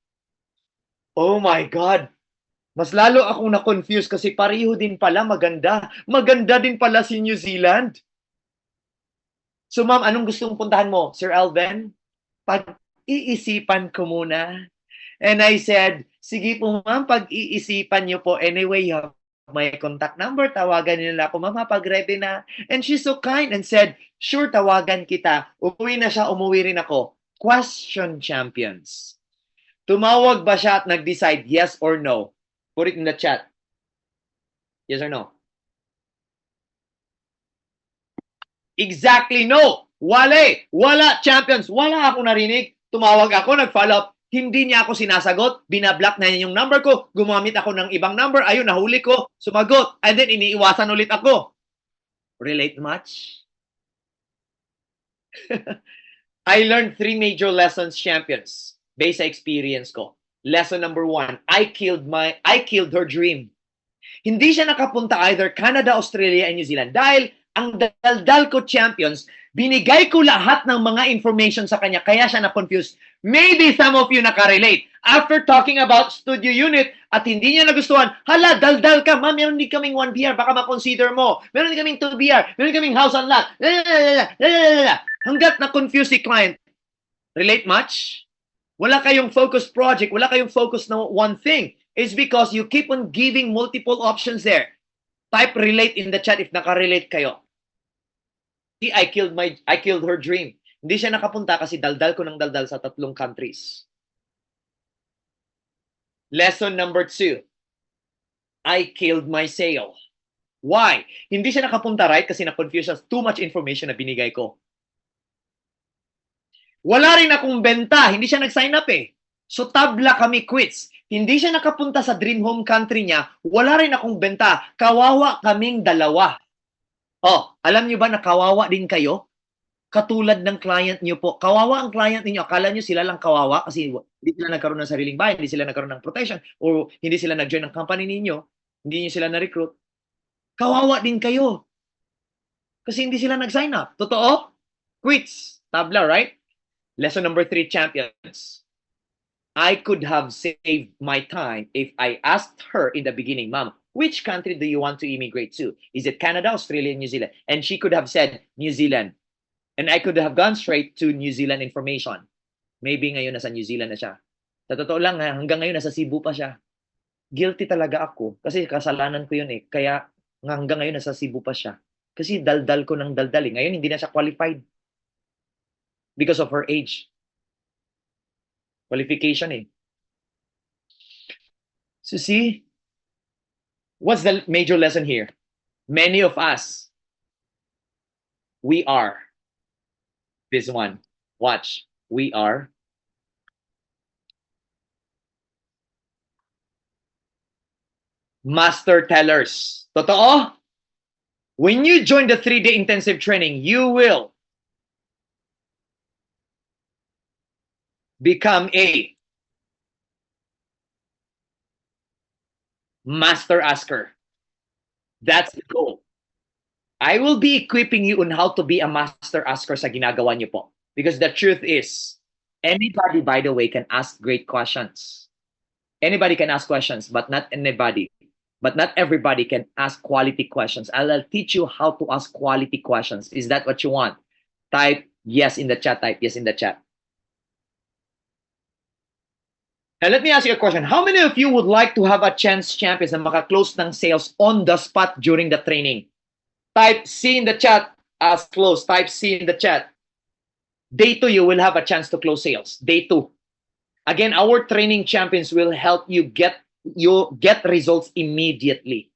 Oh my God! Mas lalo akong na-confuse kasi pareho din pala maganda. Maganda din pala si New Zealand. So ma'am, anong gusto mong puntahan mo, Sir Alvin? Pag-iisipan ko muna. And I said, sige po ma'am, pag-iisipan niyo po. Anyway, you have my contact number. Tawagan niyo nila ako, ma'am, pag-ready na. And she's so kind and said, sure, tawagan kita. Umuwi na siya, umuwi rin ako. Question champions. Tumawag ba siya at nag-decide yes or no? Put it in the chat. Yes or no? Exactly no. Wala, champions. Wala akong narinig. Tumawag ako, nag-follow up. Hindi niya ako sinasagot. Binablock na niya yung number ko. Gumamit ako ng ibang number. Ayun, nahuli ko. Sumagot. And then, iniiwasan ulit ako. Relate much? I learned 3 major lessons, champions. Based sa experience ko. Lesson number 1, I killed her dream. Hindi siya nakapunta either Canada, Australia, and New Zealand dahil ang daldal ko, champions, binigay ko lahat ng mga information sa kanya kaya siya na-confused. Maybe some of you nakarelate. After talking about studio unit at hindi niya nagustuhan, hala, daldal ka, ma'am, meron din kaming 1 BR, baka ma-consider mo. Meron din kaming 2 BR, meron din kaming house on lot. Hanggat na-confuse si client. Relate much? Wala kayong focus project, wala kayong focus na one thing. It's because you keep on giving multiple options there. Type relate in the chat if nakarelate kayo. I killed her dream. Hindi siya nakapunta kasi daldal ko ng daldal sa 3 countries. Lesson number 2. I killed my sale. Why? Hindi siya nakapunta right kasi na-confuse siya. Too much information na binigay ko. Wala rin akong benta. Hindi siya nag-sign up eh. So tabla kami quits. Hindi siya nakapunta sa dream home country niya. Wala rin akong benta. Kawawa kaming dalawa. Oh, alam niyo ba na kawawa din kayo? Katulad ng client niyo po. Kawawa ang client niyo. Akala niyo sila lang kawawa kasi hindi sila nagkaroon ng sariling bahay, hindi sila nagkaroon ng protection, o hindi sila nag-join ng company ninyo, hindi niyo sila na-recruit. Kawawa din kayo. Kasi hindi sila nag-sign up. Totoo? Quits. Tabla, right? Lesson number 3, champions. I could have saved my time if I asked her in the beginning, Mom, which country do you want to immigrate to? Is it Canada, Australia, New Zealand? And she could have said, New Zealand. And I could have gone straight to New Zealand information. Maybe ngayon nasa New Zealand na siya. Sa totoo lang, hanggang ngayon nasa Cebu pa siya. Guilty talaga ako. Kasi kasalanan ko yun eh. Kaya hanggang ngayon nasa Cebu pa siya. Kasi daldal ko ng daldal eh. Ngayon hindi na siya qualified. Because of her age. Qualification eh. So see, what's the major lesson here? Many of us, we are this one. Watch. We are master tellers. Totoo? When you join the 3-day intensive training, you will become a master asker. That's the goal. I will be equipping you on how to be a master asker sa ginagawa niyo po. Because the truth is, anybody, by the way, can ask great questions. Anybody can ask questions, but not anybody. But not everybody can ask quality questions. I'll teach you how to ask quality questions. Is that what you want? Type yes in the chat. Type yes in the chat. Now, let me ask you a question. How many of you would like to have a chance champions na maka-close ng sales on the spot during the training? Type C in the chat as close. Type C in the chat. Day 2, you will have a chance to close sales. Day 2. Again, our training champions will help you get results immediately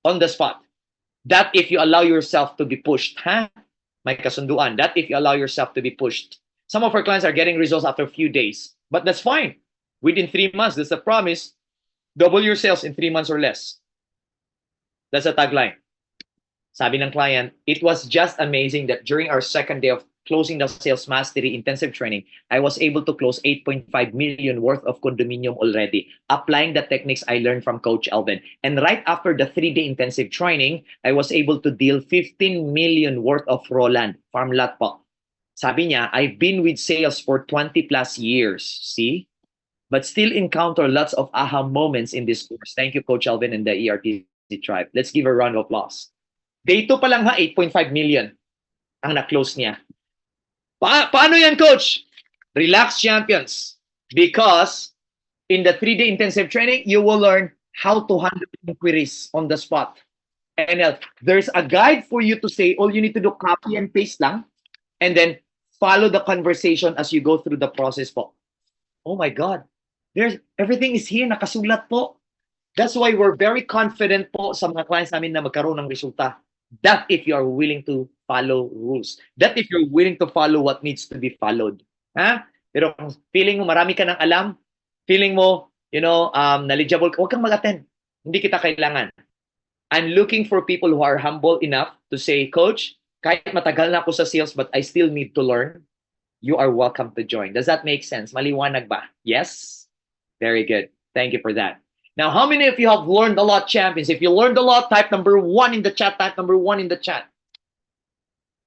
on the spot. That if you allow yourself to be pushed. May kasunduan. That if you allow yourself to be pushed. Some of our clients are getting results after a few days. But that's fine. Within 3 months, that's a promise. Double your sales in 3 months or less. That's a tagline. Sabi ng client, it was just amazing that during our second day of closing the sales mastery intensive training, I was able to close 8.5 million worth of condominium already, applying the techniques I learned from Coach Alvin. And right after the 3-day intensive training, I was able to deal 15 million worth of Roland, farm lot po. Sabi niya, I've been with sales for 20 plus years. See? But still encounter lots of aha moments in this course. Thank you, Coach Alvin and the ERTC tribe. Let's give a round of applause. Day 2 pa lang 8.5 million ang na-close niya. Paano yan, Coach? Relax, champions. Because in the 3-day intensive training, you will learn how to handle inquiries on the spot. And there's a guide for you to say, all you need to do, copy and paste lang, and then follow the conversation as you go through the process po. Oh my God. Everything is here, nakasulat po. That's why we're very confident po sa mga clients namin na magkaroon ng resulta. That if you are willing to follow rules. That if you're willing to follow what needs to be followed. Pero kung feeling mo marami ka ng alam, feeling mo, knowledgeable, huwag kang mag-attend. Hindi kita kailangan. I'm looking for people who are humble enough to say, Coach, kahit matagal na ako sa sales but I still need to learn, you are welcome to join. Does that make sense? Maliwanag ba? Yes? Very good. Thank you for that. Now, how many of you have learned a lot, champions? If you learned a lot, type number 1 in the chat. Type number 1 in the chat.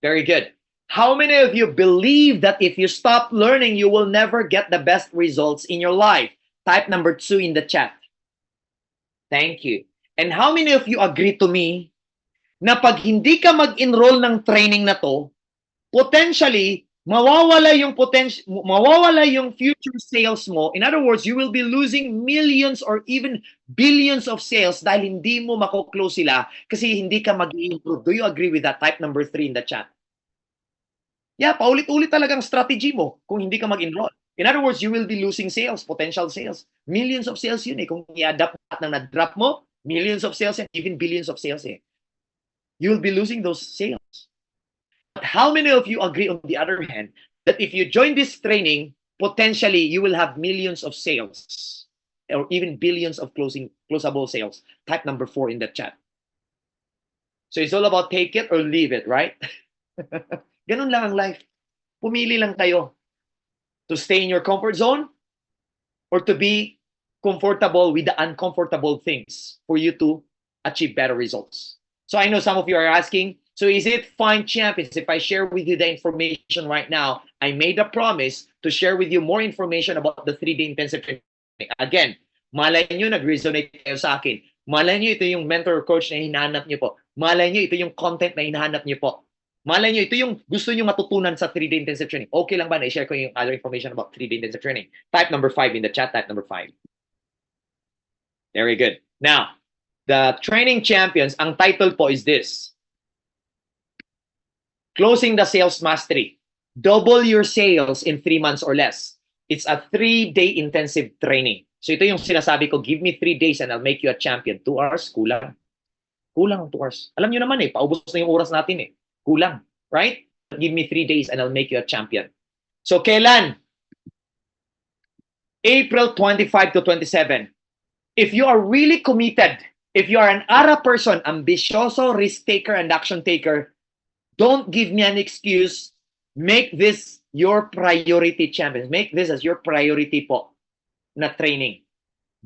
Very good. How many of you believe that if you stop learning, you will never get the best results in your life? Type number 2 in the chat. Thank you. And how many of you agree to me na pag hindi ka mag-enroll ng training na to, potentially, mawawala yung future sales mo. In other words, you will be losing millions or even billions of sales dahil hindi mo mako-close sila kasi hindi ka mag-improve. Do you agree with that? Type number 3 in the chat. Yeah, paulit-ulit talagang strategy mo kung hindi ka mag-enroll. In other words, you will be losing sales, potential sales. Millions of sales yun eh. Kung i-adapt ng na-drop mo, millions of sales and even billions of sales eh. You will be losing those sales. But how many of you agree, on the other hand, that if you join this training, potentially you will have millions of sales or even billions of closable sales? Type number 4 in the chat. So it's all about take it or leave it, right? Ganun lang ang life. Pumili lang kayo to stay in your comfort zone or to be comfortable with the uncomfortable things for you to achieve better results. So I know some of you are asking, so is it fine, champions, if I share with you the information right now? I made a promise to share with you more information about the 3-day intensive training. Again, malay nyo, nag-resonate kayo sa akin. Malay nyo, ito yung mentor or coach na hinahanap nyo po. Malay nyo, ito yung content na hinahanap nyo po. Malay nyo, ito yung gusto nyo matutunan sa 3-day intensive training. Okay lang ba na i-share ko yung other information about 3-day intensive training? Type number 5 in the chat, type number 5. Very good. Now, the training champions, ang title po is this. Closing the sales mastery. Double your sales in 3 months or less. It's a 3-day intensive training. So ito yung sinasabi ko, give me 3 days and I'll make you a champion. 2 hours, kulang. Kulang ang 2 hours. Alam nyo naman paubos na yung oras natin Kulang, right? Give me 3 days and I'll make you a champion. So kailan? April 25 to 27. If you are really committed, if you are an ARA person, ambisyoso, risk taker, and action taker, don't give me an excuse. Make this your priority, champions. Make this as your priority po na training.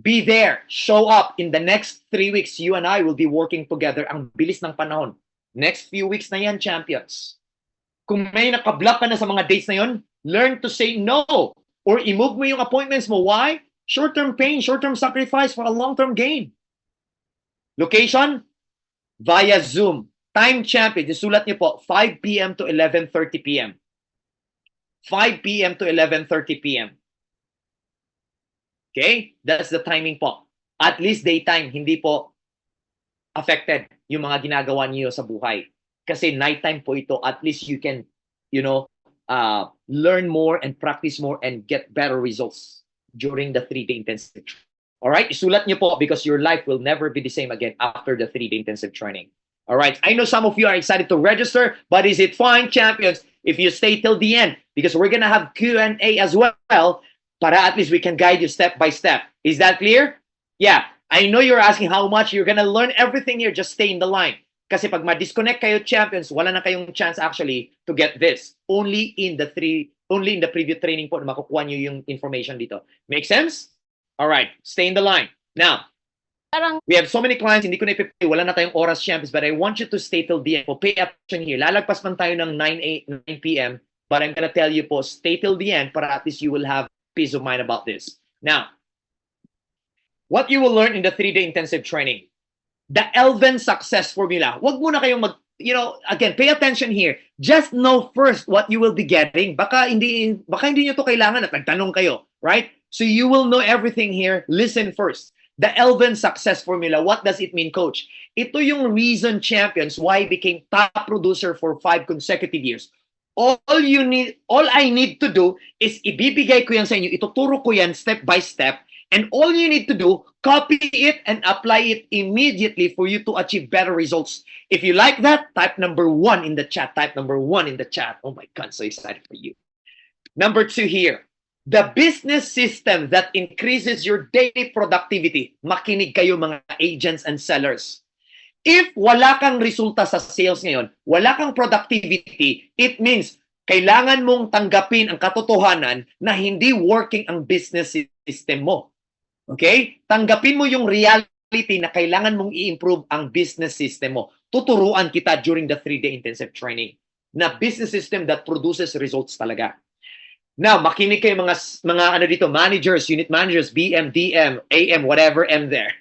Be there. Show up. In the next 3 weeks, you and I will be working together. Ang bilis ng panahon. Next few weeks na yan, champions. Kung may nakablock ka na sa mga dates na yon, learn to say no. Or i-move mo yung appointments mo. Why? Short-term pain, short-term sacrifice for a long-term gain. Location? Via Zoom. Time, champions. Isulat niyo po, 5 p.m. to 11:30 p.m. 5 p.m. to 11:30 p.m. Okay? That's the timing po. At least daytime, hindi po affected yung mga ginagawa niyo sa buhay. Kasi nighttime po ito, at least you can, you know, learn more and practice more and get better results during the 3-day intensive. All right? Isulat niyo po because your life will never be the same again after the 3-day intensive training. All right? I know some of you are excited to register, but is it fine, champions, if you stay till the end? Because we're going to have Q&A as well, para at least we can guide you step by step. Is that clear? Yeah. I know you're asking how much. You're gonna learn everything here. Just stay in the line. Kasi pag ma-disconnect kayo, champions, wala na kayong chance actually to get this. Only in the preview training po na makukuha nyo yung information dito. Make sense? All right. Stay in the line. Now, we have so many clients, hindi ko na ipipay. Wala na tayong oras, champions, but I want you to stay till the end. Pay attention here. Lalagpas man tayo ng 9 p.m., but I'm gonna tell you po, stay till the end para at least you will have peace of mind about this. Now, what you will learn in the 3-day intensive training. The Elven success formula. Wag muna kayong again, pay attention here. Just know first what you will be getting. Baka hindi nyo to kailangan at nagtanong kayo, right? So you will know everything here. Listen first. The Elven success formula. What does it mean, coach? Ito yung reason, champions, why I became top producer for 5 consecutive years. All I need to do is ibibigay ko yan sa inyo. Ituturo ko yan step by step. And all you need to do, copy it and apply it immediately for you to achieve better results. If you like that, type number 1 in the chat. Type number 1 in the chat. Oh my God, so excited for you. Number 2 here. The business system that increases your daily productivity. Makinig kayo mga agents and sellers. If wala kang resulta sa sales ngayon, wala kang productivity, it means kailangan mong tanggapin ang katotohanan na hindi working ang business system mo. Okay? Tanggapin mo yung reality na kailangan mong i-improve ang business system mo. Tuturuan kita during the 3-day intensive training na business system that produces results talaga. Now, makinig kayo mga dito, managers, unit managers, BM, DM, AM, whatever M there,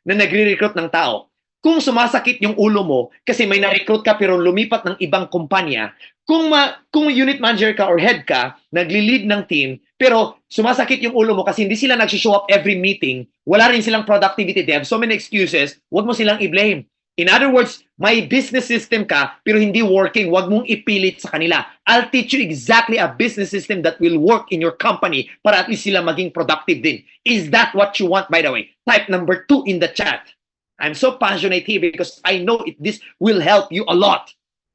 na nagre-recruit ng tao. Kung sumasakit yung ulo mo kasi may na-recruit ka pero lumipat ng ibang kumpanya, kung unit manager ka or head ka, nagli-lead ng team, pero sumasakit yung ulo mo kasi hindi sila nag-show up every meeting, wala rin silang productivity, they have so many excuses, wag mo silang i-blame. In other words, may business system ka pero hindi working, wag mong ipilit sa kanila. I'll teach you exactly a business system that will work in your company para at least sila maging productive din. Is that what you want, by the way? Type number 2 in the chat. I'm so passionate here because I know this will help you a lot.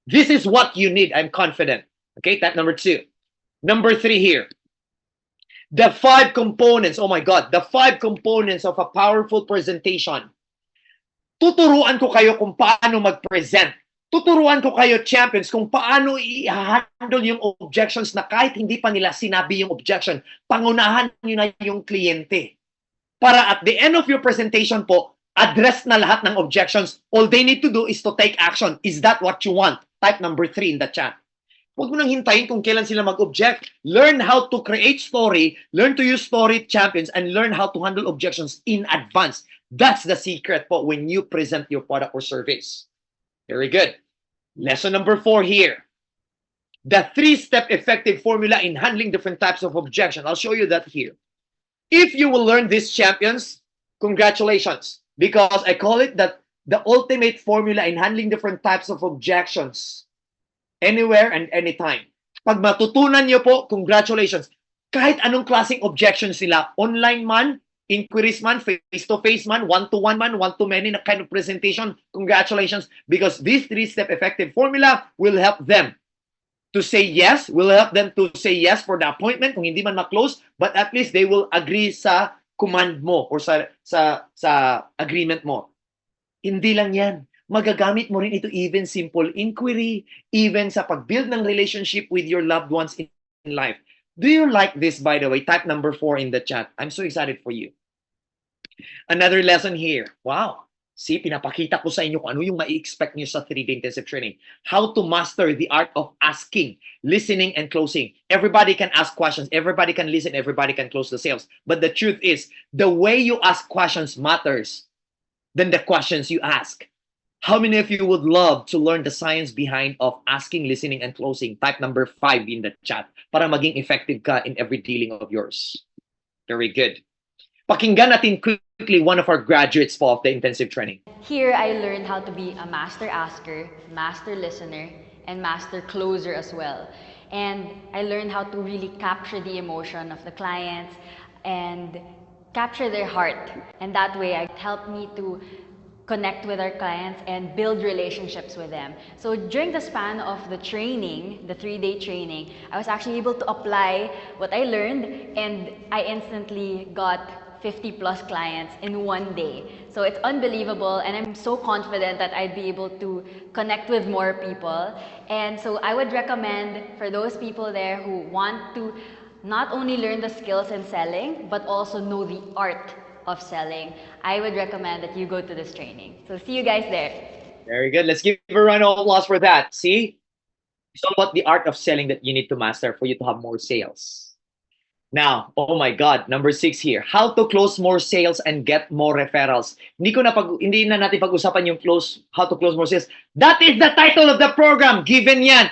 This is what you need. I'm confident. Okay, type number 2. Number 3 here. The 5 components. Oh my God. The 5 components of a powerful presentation. Tuturuan ko kayo kung paano mag-present. Tuturuan ko kayo, champions, kung paano i-handle yung objections na kahit hindi pa nila sinabi yung objection, pangunahan nyo na yung kliyente. Para at the end of your presentation po, address na lahat ng objections. All they need to do is to take action. Is that what you want? Type number 3 in the chat. Huwag mo nang hintayin kung kailan sila mag-object. Learn how to create story, learn to use story, champions, and learn how to handle objections in advance. That's the secret po when you present your product or service. Very good. Lesson number 4 here. The 3-step effective formula in handling different types of objection. I'll show you that here. If you will learn this, champions, congratulations. Because I call it the ultimate formula in handling different types of objections. Anywhere and anytime. Pag matutunan nyo po, congratulations. Kahit anong klaseng objections sila, online man, inquiries man, face-to-face man, one-to-one man, one-to-many na kind of presentation, congratulations. Because this 3-step effective formula will help them to say yes, will help them to say yes for the appointment kung hindi man ma-close, but at least they will agree sa command mo or sa agreement mo. Hindi lang yan. Magagamit mo rin ito even simple inquiry, even sa pag-build ng relationship with your loved ones in life. Do you like this, by the way? Type number 4 in the chat. I'm so excited for you. Another lesson here. Wow. See, pinapakita ko sa inyo kung ano yung ma-expect nyo sa 3-day intensive training. How to master the art of asking, listening, and closing. Everybody can ask questions. Everybody can listen. Everybody can close the sales. But the truth is, the way you ask questions matters than the questions you ask. How many of you would love to learn the science behind of asking, listening, and closing? Type number 5 in the chat para maging effective ka in every dealing of yours. Very good. Pakinggan natin quickly one of our graduates po of the intensive training. Here, I learned how to be a master asker, master listener, and master closer as well. And I learned how to really capture the emotion of the clients and capture their heart. And that way, it helped me to connect with our clients and build relationships with them. So during the span of the training, the 3-day training, I was actually able to apply what I learned, and I instantly got 50 plus clients in one day. So it's unbelievable, and I'm so confident that I'd be able to connect with more people. And so I would recommend for those people there who want to not only learn the skills in selling, but also know the art of selling, I would recommend that you go to this training. So see you guys there. Very good. Let's give a round of applause for that. See? It's all about the art of selling that you need to master for you to have more sales. Now, oh my God, number 6 here. How to close more sales and get more referrals. Hindi na natin pag-usapan yung how to close more sales. That is the title of the program. Given yan.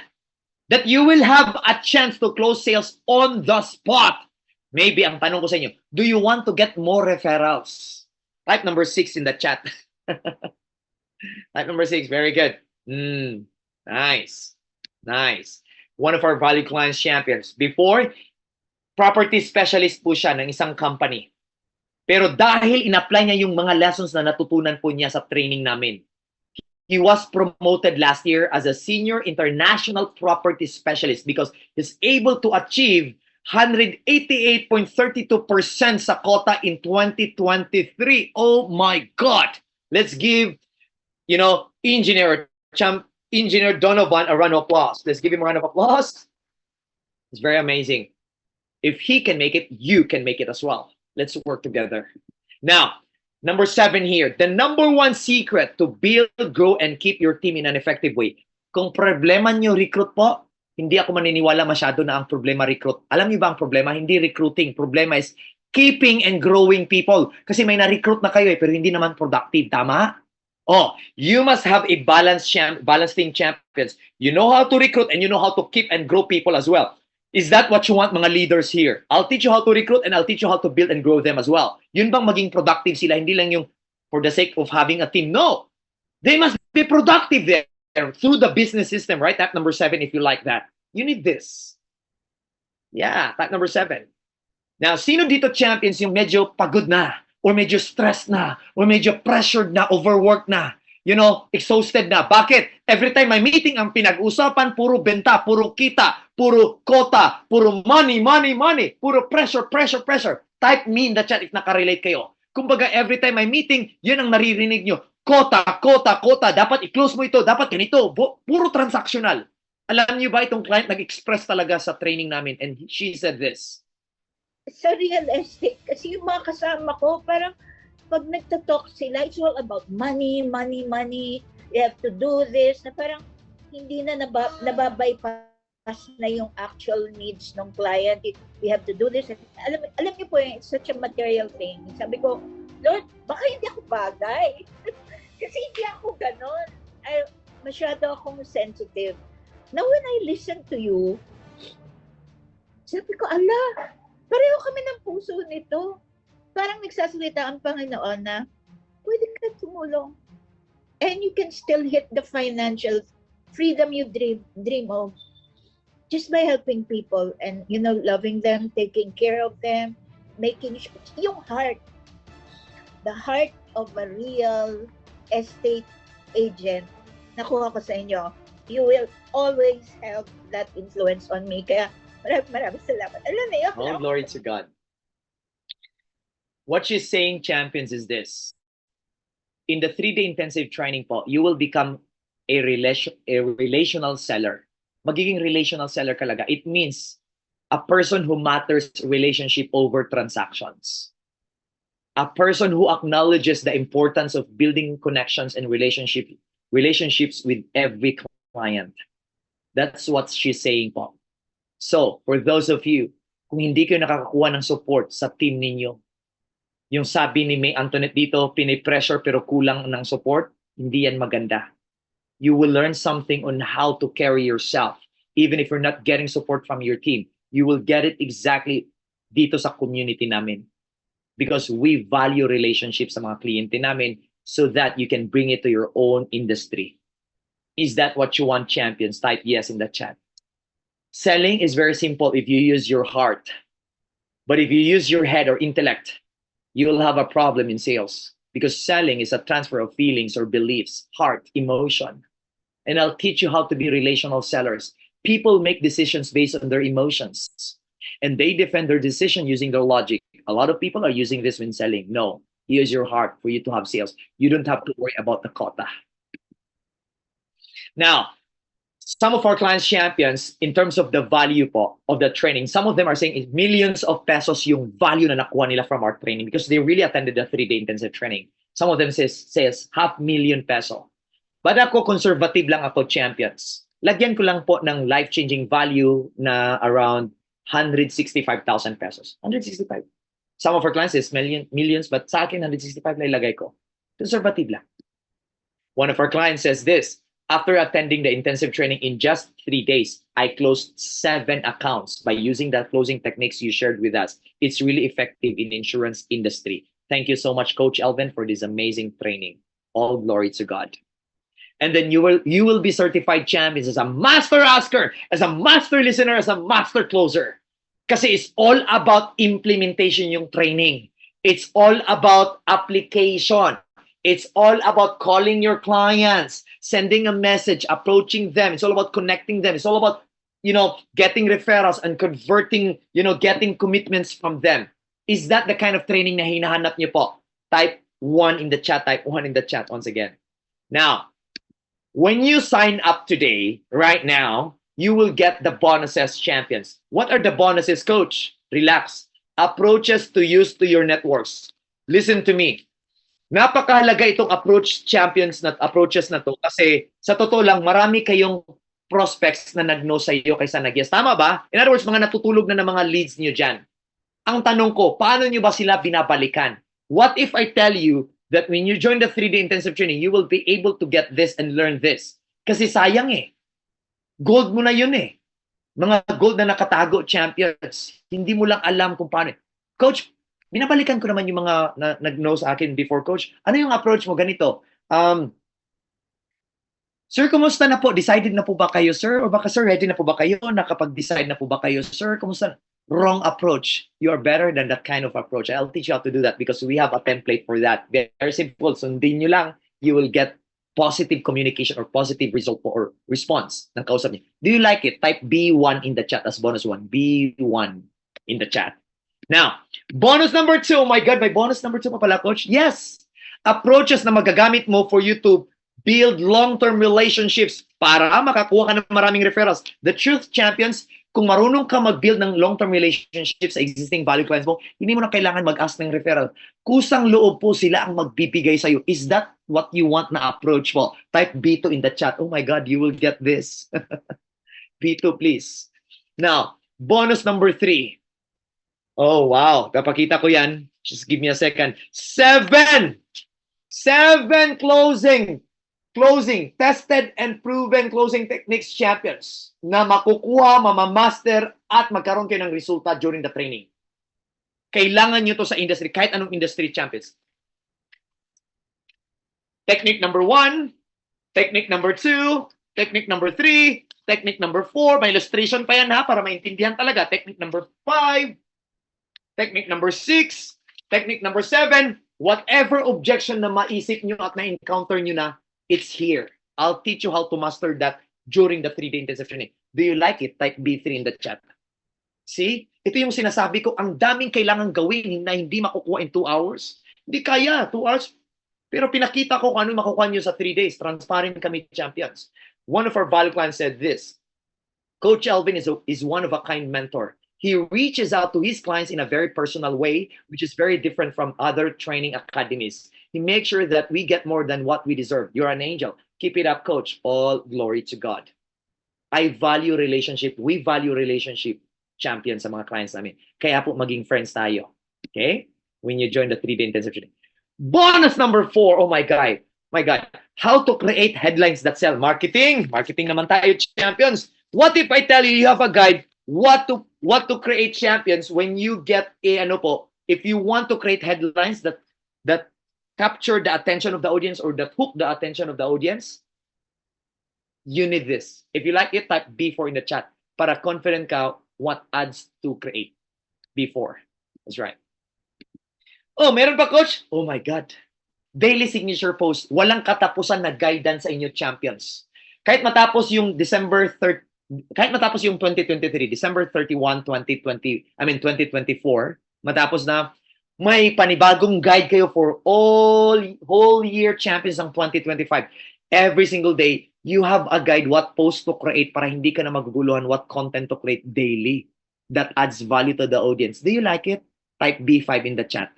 That you will have a chance to close sales on the spot. Maybe ang tanong ko sa inyo, do you want to get more referrals? Type number 6 in the chat. Type number 6, very good. Nice. Nice. One of our Value Clients champions. Before, property specialist po siya ng isang company. Pero dahil in-apply niya yung mga lessons na natutunan po niya sa training namin, he was promoted last year as a senior international property specialist because he's able to achieve 188.32% sa quota in 2023. Oh my God! Let's give, Engineer Donovan a round of applause. Let's give him a round of applause. It's very amazing. If he can make it, you can make it as well. Let's work together. Now, number 7 here. The number 1 secret to build, grow, and keep your team in an effective way. Kung problema nyo recruit po, hindi ako maniniwala masyado na ang problema recruit. Alam niyo ba ang problema? Hindi recruiting. Problema is keeping and growing people. Kasi may na-recruit na kayo pero hindi naman productive. Tama? Oh, you must have a balanced team champions. You know how to recruit and you know how to keep and grow people as well. Is that what you want, mga leaders here? I'll teach you how to recruit and I'll teach you how to build and grow them as well. Yun bang maging productive sila? Hindi lang yung for the sake of having a team. No. They must be productive there through the business system, right? Type number 7 if you like that. You need this. Yeah, type number 7. Now, sino dito champions yung medyo pagod na or medyo stressed na or medyo pressured na, overworked na? Exhausted na. Bakit? Every time may meeting, ang pinag-usapan, puro benta, puro kita, puro quota, puro money, puro pressure. Type me in the chat if nakarelate kayo. Kumbaga, every time may meeting, yun ang naririnig nyo. Quota. Dapat i-close mo ito. Dapat ganito. Puro transactional. Alam niyo ba itong client nag-express talaga sa training namin and she said this. Sa real estate, kasi yung mga kasama ko, parang pag nagtatalk sila, it's all about money. You have to do this. Na parang hindi na nababypass na yung actual needs ng client. We have to do this. Alam niyo po, it's such a material thing. Sabi ko, Lord, baka hindi ako bagay. Kasi hindi ako ganon. Masyado akong sensitive. Now, when I listen to you, sabi ko, pareho kami ng puso nito. Parang nagsasalita ang Panginoon na, pwede ka tumulong. And you can still hit the financial freedom you dream of just by helping people and, loving them, taking care of them, making sure, yung heart, the heart of a real estate agent, nakuha ko sa inyo, you will always have that influence on me. Kaya maraming salamat. Oh, glory to God. What she's saying, champions, is this. In the 3-day intensive training po, you will become a relational seller. Magiging relational seller kalaga. It means a person who matters relationship over transactions. A person who acknowledges the importance of building connections and relationships with every client. That's what she's saying po. So, for those of you, kung hindi kayo nakakakuha ng support sa team ninyo, yung sabi ni May Antoinette dito, pinipressure pero kulang ng support, hindi yan maganda. You will learn something on how to carry yourself. Even if you're not getting support from your team, you will get it exactly dito sa community namin. Because we value relationships sa mga kliyente namin so that you can bring it to your own industry. Is that what you want, champions? Type yes in the chat. Selling is very simple if you use your heart. But if you use your head or intellect, you'll have a problem in sales. Because selling is a transfer of feelings or beliefs, heart, emotion. And I'll teach you how to be relational sellers. People make decisions based on their emotions. And they defend their decision using their logic. A lot of people are using this when selling. No, use your heart for you to have sales. You don't have to worry about the quota. Now, some of our clients champions, in terms of the value po of the training, some of them are saying it's millions of pesos yung value na nakuha nila from our training because they really attended the 3-day intensive training. Some of them says $500,000 peso. But ako, conservative lang ako, champions. Lagyan ko lang po ng life-changing value na around 165,000 pesos. 165. Some of our clients is millions, but sa akin, 165 na ilagay ko. Conservative lang. One of our clients says this, after attending the intensive training in just 3 days, I closed 7 accounts by using the closing techniques you shared with us. It's really effective in insurance industry. Thank you so much, Coach Elvin, for this amazing training. All glory to God. And then you will be certified champions as a master asker, as a master listener, as a master closer. Kasi it's all about implementation yung training. It's all about application. It's all about calling your clients, sending a message, approaching them. It's all about connecting them. It's all about, getting referrals and converting, getting commitments from them. Is that the kind of training na hinahanap niyo po? Type 1 in the chat. Type 1 in the chat once again. Now, when you sign up today, right now, you will get the bonuses, champions. What are the bonuses, coach? Relax. Approaches to use to your networks. Listen to me. Napakahalaga itong approaches na to kasi sa totoo lang marami kayong prospects na nag-no sa iyo kaysa nag-yes. Tama ba? In other words, mga natutulog na ng mga leads niyo dyan. Ang tanong ko, paano niyo ba sila binabalikan? What if I tell you that when you join the 3-day intensive training, you will be able to get this and learn this? Kasi sayang eh. Gold mo na yun eh. Mga gold na nakatago, champions. Hindi mo lang alam kung paano. Coach, binabalikan ko naman yung mga nag-know sa akin before, coach. Ano yung approach mo? Ganito. Sir, kumusta na po? Decided na po ba kayo, sir? Or baka, sir, ready na po ba kayo? Nakapag-decide na po ba kayo, sir? Kumusta? Wrong approach. You are better than that kind of approach. I'll teach you how to do that because we have a template for that. Very simple. Sundin nyo lang. You will get positive communication or positive result or response ng kausap niyo. Do you like it? Type B1 in the chat as bonus 1. B1 in the chat. Now, bonus number 2. Oh my God, may bonus number 2 pa pala, coach? Yes. Approaches na magagamit mo for you to build long-term relationships para makakuha ka ng maraming referrals. The truth, champions, kung marunong ka mag-build ng long-term relationships sa existing value clients mo, hindi mo na kailangan mag-ask ng referral. Kusang loob po sila ang magbibigay sa'yo. Is that what you want na approach mo? Type B2 in the chat. Oh my God, you will get this. B2, please. Now, bonus number 3. Oh, wow. Kapakita ko yan. Just give me a second. 7 closing. Tested and proven closing techniques, champions, na makukuha, mamamaster, at magkaroon kayo ng resulta during the training. Kailangan nyo to sa industry, kahit anong industry, champions. Technique number 1, technique number 2, technique number 3, technique number 4. May illustration pa yan ha, para maintindihan talaga. Technique number 5, technique number 6, technique number 7, whatever objection na maisip nyo at na-encounter nyo na, it's here. I'll teach you how to master that during the 3-day intensive training. Do you like it? Type B3 in the chat. See? Ito yung sinasabi ko, ang daming kailangan gawin na hindi makukuha in 2 hours. Hindi kaya, 2 hours. Pero pinakita ko kung ano makukuha nyo sa 3 days. Transparent kami, champions. One of our value clients said this, Coach Elvin is one of a kind mentor. He reaches out to his clients in a very personal way, which is very different from other training academies. He makes sure that we get more than what we deserve. You're an angel. Keep it up, coach. All glory to God. I value relationship. We value relationship, champions sa mga clients namin. Kaya po maging friends tayo. Okay? When you join the 3-day intensive training. Bonus number 4. Oh my God. My God. How to create headlines that sell. Marketing. Marketing naman tayo, champions. What if I tell you you have a guide what to create champions when you get a ano po, if you want to create headlines that capture the attention of the audience or that hook the attention of the audience, you need this. If you like it, type B4 in the chat para confident ka what ads to create. B4. That's right. Oh, meron pa, coach? Oh my God. Daily signature post. Walang katapusan na guidance sa inyo, champions. Kahit matapos yung kahit matapos yung 2023, December 31, 2024, matapos na, may panibagong guide kayo for whole year champions ng 2025. Every single day, you have a guide what post to create para hindi ka na maguguluhan what content to create daily that adds value to the audience. Do you like it? Type B5 in the chat.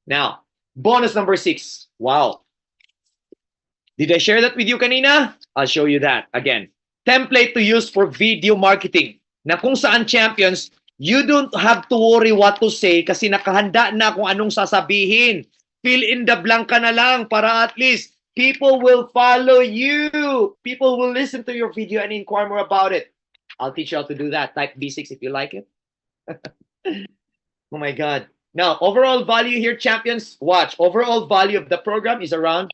Now, bonus number 6. Wow. Did I share that with you kanina? I'll show you that again. Template to use for video marketing. Na kung saan, champions, you don't have to worry what to say kasi nakahanda na kung anong sasabihin. Fill in the blank ka na lang para at least people will follow you. People will listen to your video and inquire more about it. I'll teach you how to do that. Type B6 if you like it. Oh my God. Now, overall value here, champions, watch. Overall value of the program is around,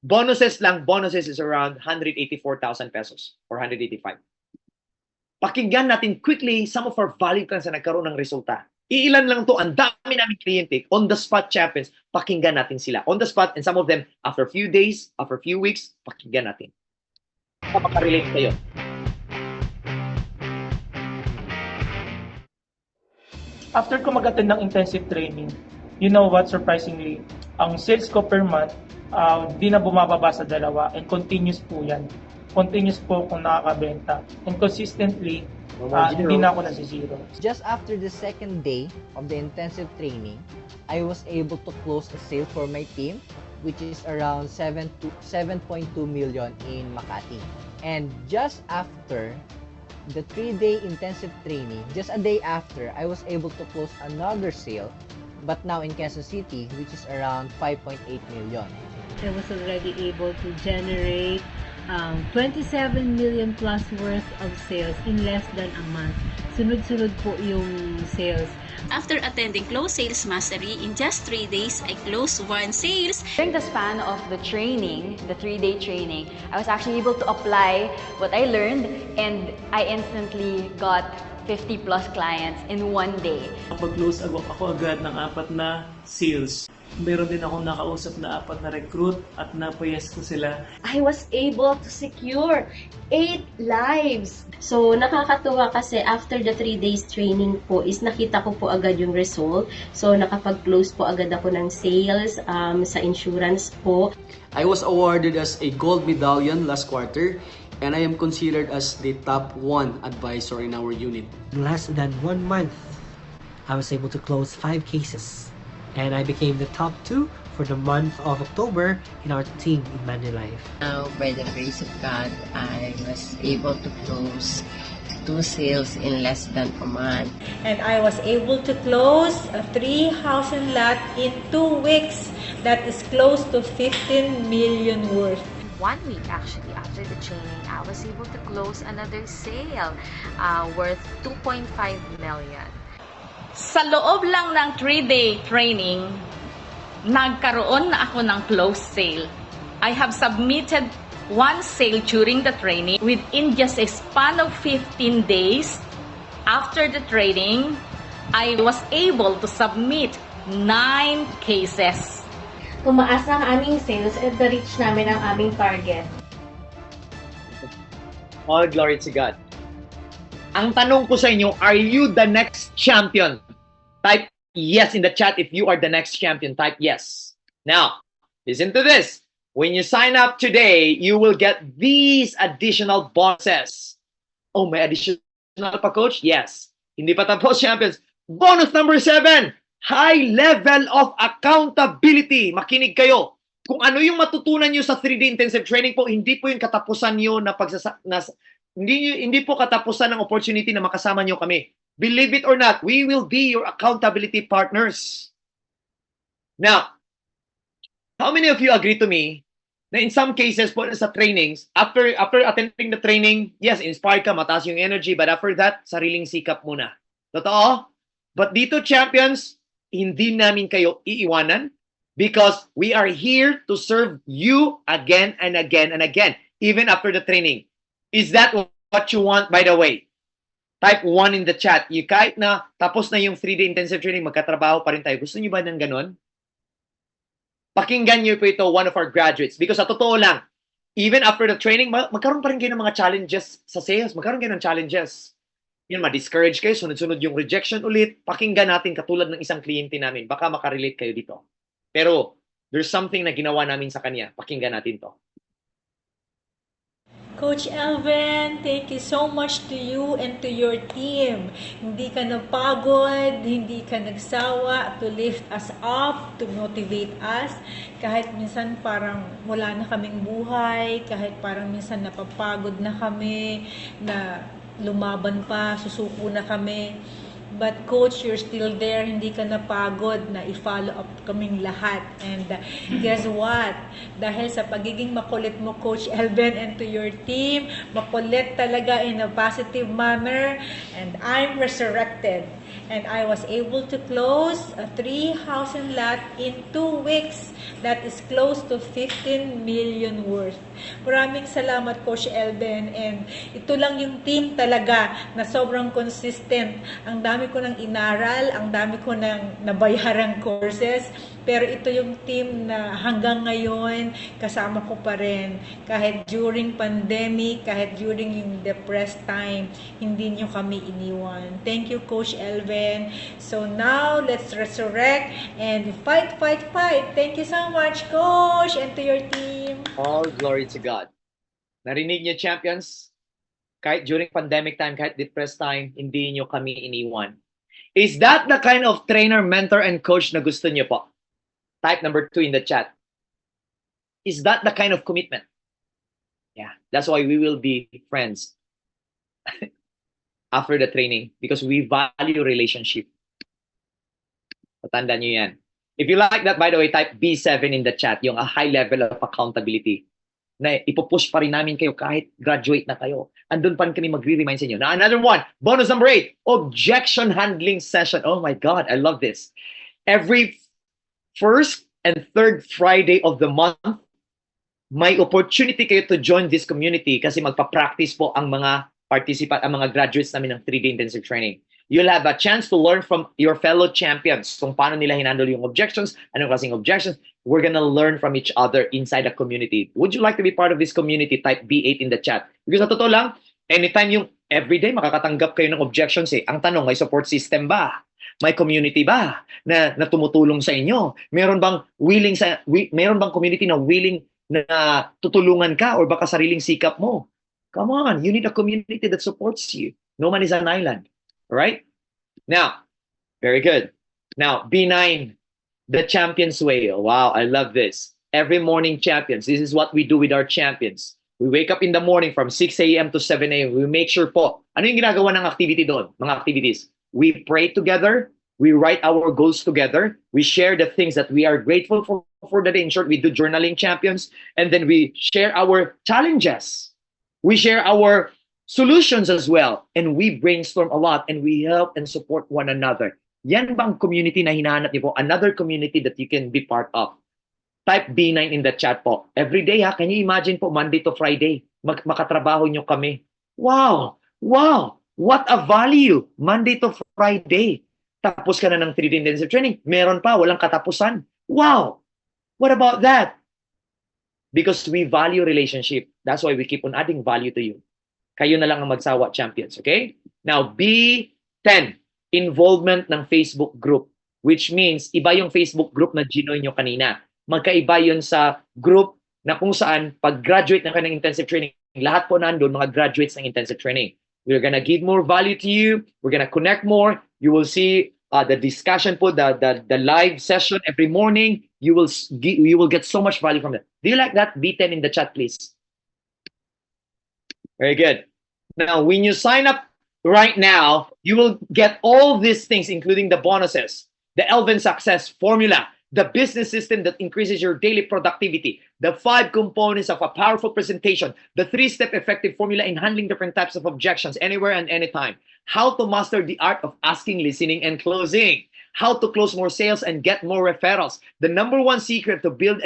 bonuses is around 184,000 pesos or 185. Pakinggan natin quickly some of our value plans na nagkaroon ng resulta. Iilan lang to, ang dami namin kliyente, on the spot champions, pakinggan natin sila. On the spot, and some of them, after a few days, after a few weeks, pakinggan natin. Makarelate kayo. After ko mag-attend ng intensive training, you know what, surprisingly, ang sales ko per month, di na bumababa sa 2 and continuous po yan. Continuous po kung nakakabenta. And consistently, hindi na ako nasisiro. Just after the second day of the intensive training, I was able to close a sale for my team, which is around 7.2 million in Makati. And just after the 3-day intensive training, just a day after, I was able to close another sale, but now in Quezon City, which is around 5.8 million. I was already able to generate 27 million plus worth of sales in less than a month. Sunod-sunod po yung sales. After attending Close Sales Mastery, in just 3 days, I closed 1 sales. During the span of the training, the 3-day training, I was actually able to apply what I learned and I instantly got 50 plus clients in 1 day. Kapag-close ako agad ng 4 na sales. Meron din akong nakausap na 4 na recruit at napayas ko sila. I was able to secure 8 lives. So, nakakatuwa kasi after the 3 days training po is nakita ko po agad yung result. So, nakapag-close po agad ako ng sales sa insurance po. I was awarded as a gold medallion last quarter and I am considered as the top 1 advisor in our unit. In less than 1 month, I was able to close 5 cases. And I became the top 2 for the month of October in our team in Manilife. Now, by the grace of God, I was able to close 2 sales in less than a month. And I was able to close a 3 housing lot in 2 weeks. That is close to 15 million worth. 1 week actually after the training, I was able to close another sale worth 2.5 million. Sa loob lang ng 3-day training, nagkaroon na ako ng close sale. I have submitted 1 sale during the training. Within just a span of 15 days after the training, I was able to submit 9 cases. Tumaas ang aming sales at na-reach namin ang aming target. All glory to God. Ang tanong ko sa inyo, are you the next champion? Type yes in the chat if you are the next champion. Type yes. Now, listen to this. When you sign up today, you will get these additional bonuses. Oh, may additional pa, coach? Yes. Hindi pa tapos, champions. Bonus number 7. High level of accountability. Makinig kayo. Kung ano yung matutunan nyo sa 3D intensive training po, hindi po yung katapusan nyo na hindi po katapusan ng opportunity na makasama nyo kami. Believe it or not, we will be your accountability partners. Now, how many of you agree to me na in some cases po sa trainings, after attending the training, yes, inspired ka, mataas yung energy, but after that, sariling sikap muna. Totoo? But dito, champions, hindi namin kayo iiwanan because we are here to serve you again and again and again, even after the training. Is that what you want, by the way? Type 1 in the chat. You kahit na tapos na yung 3-day intensive training, magkatrabaho pa rin tayo. Gusto niyo ba ng ganon? Pakinggan niyo po ito, one of our graduates. Because sa totoo lang, even after the training, magkaroon pa rin kayo ng mga challenges sa sales. Magkaroon kayo ng challenges. Yun, ma-discourage kayo, sunod-sunod yung rejection ulit. Pakinggan natin katulad ng isang kliyente namin. Baka makarelate kayo dito. Pero, there's something na ginawa namin sa kanya. Pakinggan natin to. Coach Elvin, thank you so much to you and to your team. Hindi ka napagod, hindi ka nagsawa to lift us up, to motivate us. Kahit minsan parang wala na kaming buhay, kahit parang minsan napapagod na kami, na lumaban pa, susuko na kami. But Coach, you're still there, hindi ka napagod na i-follow up kaming lahat. And guess what? Dahil sa pagiging makulit mo, Coach Elvin, and to your team, makulit talaga in a positive manner, and I'm resurrected. And I was able to close a 3,000 lot in 2 weeks. That is close to 15 million worth. Maraming salamat, Coach Elvin. And ito lang yung team talaga na sobrang consistent. Ang dami ko nang inaral, ang dami ko nang nabayarang courses. Pero ito yung team na hanggang ngayon kasama ko pa rin. Kahit during pandemic, kahit during yung depressed time, hindi nyo kami iniwan. Thank you, Coach Elvin. So now, let's resurrect and fight, fight, fight. Thank you so much, Coach, and to your team. All glory to God. Narinig niyo, champions? Kahit during pandemic time, kahit depressed time, hindi nyo kami iniwan. Is that the kind of trainer, mentor, and coach na gusto nyo po? Type number 2 in the chat. Is that the kind of commitment? Yeah, that's why we will be friends after the training because we value relationship. Patandaan nyo yan. If you like that, by the way, type B7 in the chat, yung a high level of accountability na ipupush pa rin namin kayo kahit graduate na kayo. Andun pa rin kami magre-remind sa inyo. Now, another one, bonus number 8, objection handling session. Oh my God, I love this. Every first and third Friday of the month, may opportunity kayo to join this community kasi magpa-practice po ang mga participant, ang mga graduates namin ng 3-day intensive training. You'll have a chance to learn from your fellow champions kung paano nila hinandle yung objections, anong klaseng objections. We're gonna learn from each other inside the community. Would you like to be part of this community? Type B8 in the chat. Because sa totoo lang, anytime yung everyday makakatanggap kayo ng objections eh. Ang tanong, may support system ba? May community ba na tumutulong sa inyo? Meron bang meron bang community na willing na tutulungan ka or baka sariling sikap mo? Come on, you need a community that supports you. No man is an island. All right? Now, very good. Now, B9, the champions way. Oh, wow, I love this. Every morning champions. This is what we do with our champions. We wake up in the morning from 6 a.m. to 7 a.m. We make sure po. Ano yung ginagawa ng activity doon? Mga activities. We pray together. We write our goals together. We share the things that we are grateful for the day. In short, we do journaling, champions. And then we share our challenges. We share our solutions as well. And we brainstorm a lot. And we help and support one another. Yan bang community na hinahanap niyo po? Another community that you can be part of. Type B9 in the chat po. Every day ha, can you imagine po, Monday to Friday, makatrabaho nyo kami. Wow! Wow! What a value! Monday to Friday. Tapos ka na ng 3-day intensive training. Meron pa, walang katapusan. Wow! What about that? Because we value relationship. That's why we keep on adding value to you. Kayo na lang ang magsawa, champions. Okay? Now, B10. Involvement ng Facebook group. Which means, iba yung Facebook group na ginoy nyo kanina. Magkaiba yun sa group na kung saan pag-graduate na ka ng intensive training, lahat po nandun, mga graduates ng intensive training. We're gonna give more value to you. We're gonna connect more. You will see the discussion po, the live session every morning. You will get so much value from that. Do you like that? B10 in the chat, please. Very good. Now, when you sign up right now, you will get all these things, including the bonuses, the Elvin Success Formula, the business system that increases your daily productivity, the 5 components of a powerful presentation, the 3-step effective formula in handling different types of objections anywhere and anytime, how to master the art of asking, listening, and closing, how to close more sales and get more referrals, the #1 secret to build,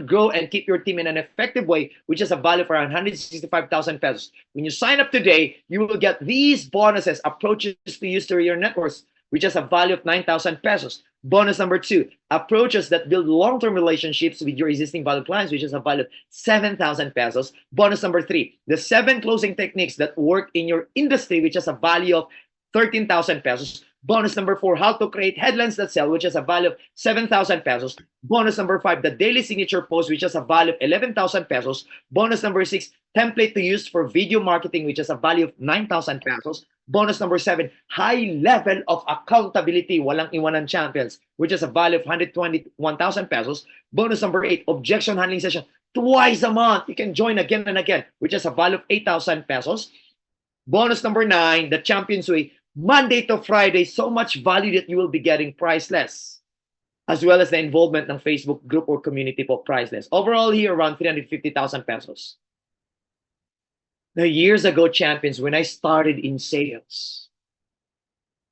grow, and keep your team in an effective way, which is a value for around 165,000 pesos. When you sign up today, you will get these bonuses, approaches to use to your networks, which has a value of 9,000 pesos. Bonus number 2, approaches that build long-term relationships with your existing valued clients, which is a value of 7,000 pesos. Bonus number 3, the 7 closing techniques that work in your industry, which has a value of 13,000 pesos. Bonus number 4, how to create headlines that sell, which has a value of 7,000 pesos. Bonus number 5, the daily signature post, which has a value of 11,000 pesos. Bonus number 6, template to use for video marketing, which has a value of 9,000 pesos. Bonus number 7, high level of accountability, walang iwanan champions, which has a value of 121,000 pesos. Bonus number 8, objection handling session, twice a month. You can join again and again, which has a value of 8,000 pesos. Bonus number 9, the Champions Way, Monday to Friday, so much value that you will be getting priceless, as well as the involvement ng Facebook group or community po priceless. Overall here, around 350,000 pesos. Now, years ago, champions, when I started in sales,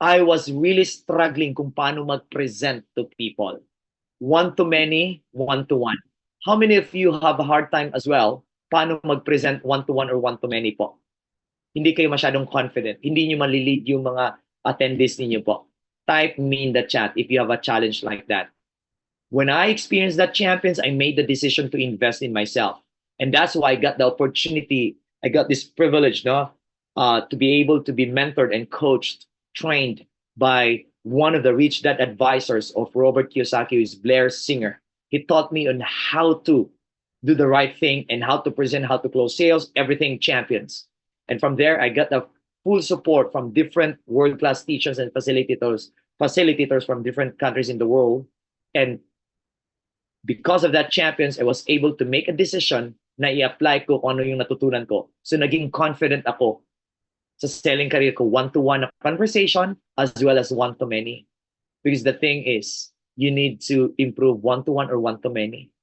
I was really struggling kung paano mag-present to people. One-to-many, one-to-one. How many of you have a hard time as well paano mag-present one-to-one or one-to-many po? Hindi kayo masyadong confident. Hindi nyo malilid yung mga attendees ninyo po. Type me in the chat if you have a challenge like that. When I experienced that, champions, I made the decision to invest in myself. And that's why I got the opportunity, I got this privilege, to be able to be mentored and coached, trained by one of the Rich Dad advisors of Robert Kiyosaki, who is Blair Singer. He taught me on how to do the right thing and how to present, how to close sales, everything champions. And from there, I got the full support from different world-class teachers and facilitators from different countries in the world. And because of that, champions, I was able to make a decision na i-apply ko kung ano yung natutunan ko. So naging confident ako sa selling career ko, one-to-one na conversation as well as one-to-many. Because the thing is, you need to improve one-to-one or one-to-many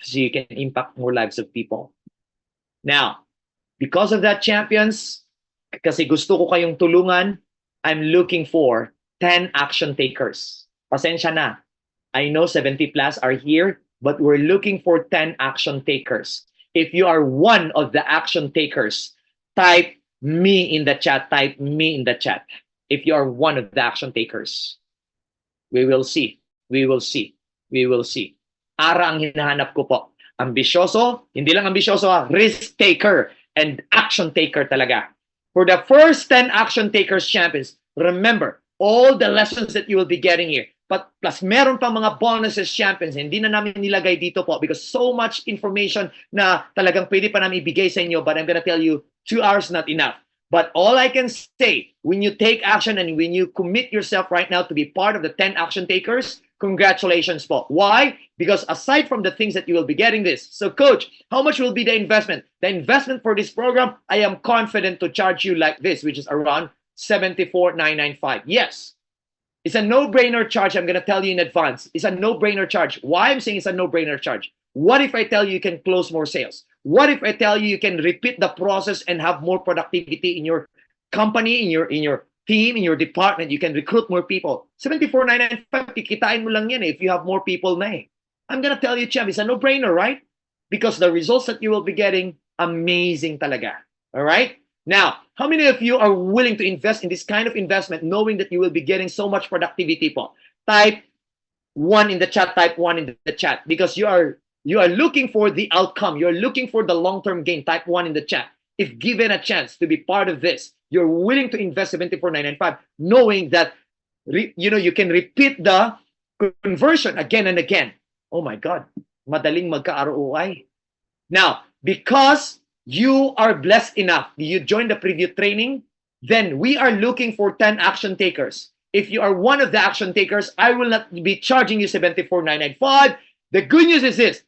so you can impact more lives of people. Now, because of that, champions, kasi gusto ko kayong tulungan, I'm looking for 10 action takers. Pasensya na. I know 70 plus are here, but we're looking for 10 action takers. If you are one of the action takers, type me in the chat. Type me in the chat. If you are one of the action takers, we will see. We will see. We will see. Ara ang hinahanap ko po. Ambisyoso, hindi lang ambisyoso risk taker and action taker talaga. For the first 10 action takers, champions, remember all the lessons that you will be getting here. But plus meron pa mga bonuses, champions. Hindi na namin nilagay dito po because so much information na talagang pwede pa namin ibigay sa inyo. But I'm gonna tell you, 2 hours not enough. But all I can say, when you take action and when you commit yourself right now to be part of the 10 action takers, congratulations po. Why? Because aside from the things that you will be getting this. So coach, how much will be the investment? The investment for this program, I am confident to charge you like this, which is around 74,995. Yes. It's a no-brainer charge. I'm going to tell you in advance. It's a no-brainer charge. Why I'm saying it's a no-brainer charge? What if I tell you you can close more sales? What if I tell you you can repeat the process and have more productivity in your company, in your team, in your department? You can recruit more people. 74,995, kikitain mo lang yan if you have more people na eh. I'm going to tell you, champ, it's a no-brainer, right? Because the results that you will be getting, amazing talaga. All right? Now, how many of you are willing to invest in this kind of investment knowing that you will be getting so much productivity po? Type 1 in the chat, type 1 in the chat because you are looking for the outcome. You're looking for the long-term gain. Type 1 in the chat. If given a chance to be part of this, you're willing to invest 74,995 knowing that you can repeat the conversion again and again. Oh my God, madaling magka-ROI. Now, because you are blessed enough, you joined the preview training, then we are looking for 10 action takers. If you are one of the action takers, I will not be charging you 74,995. The good news is this,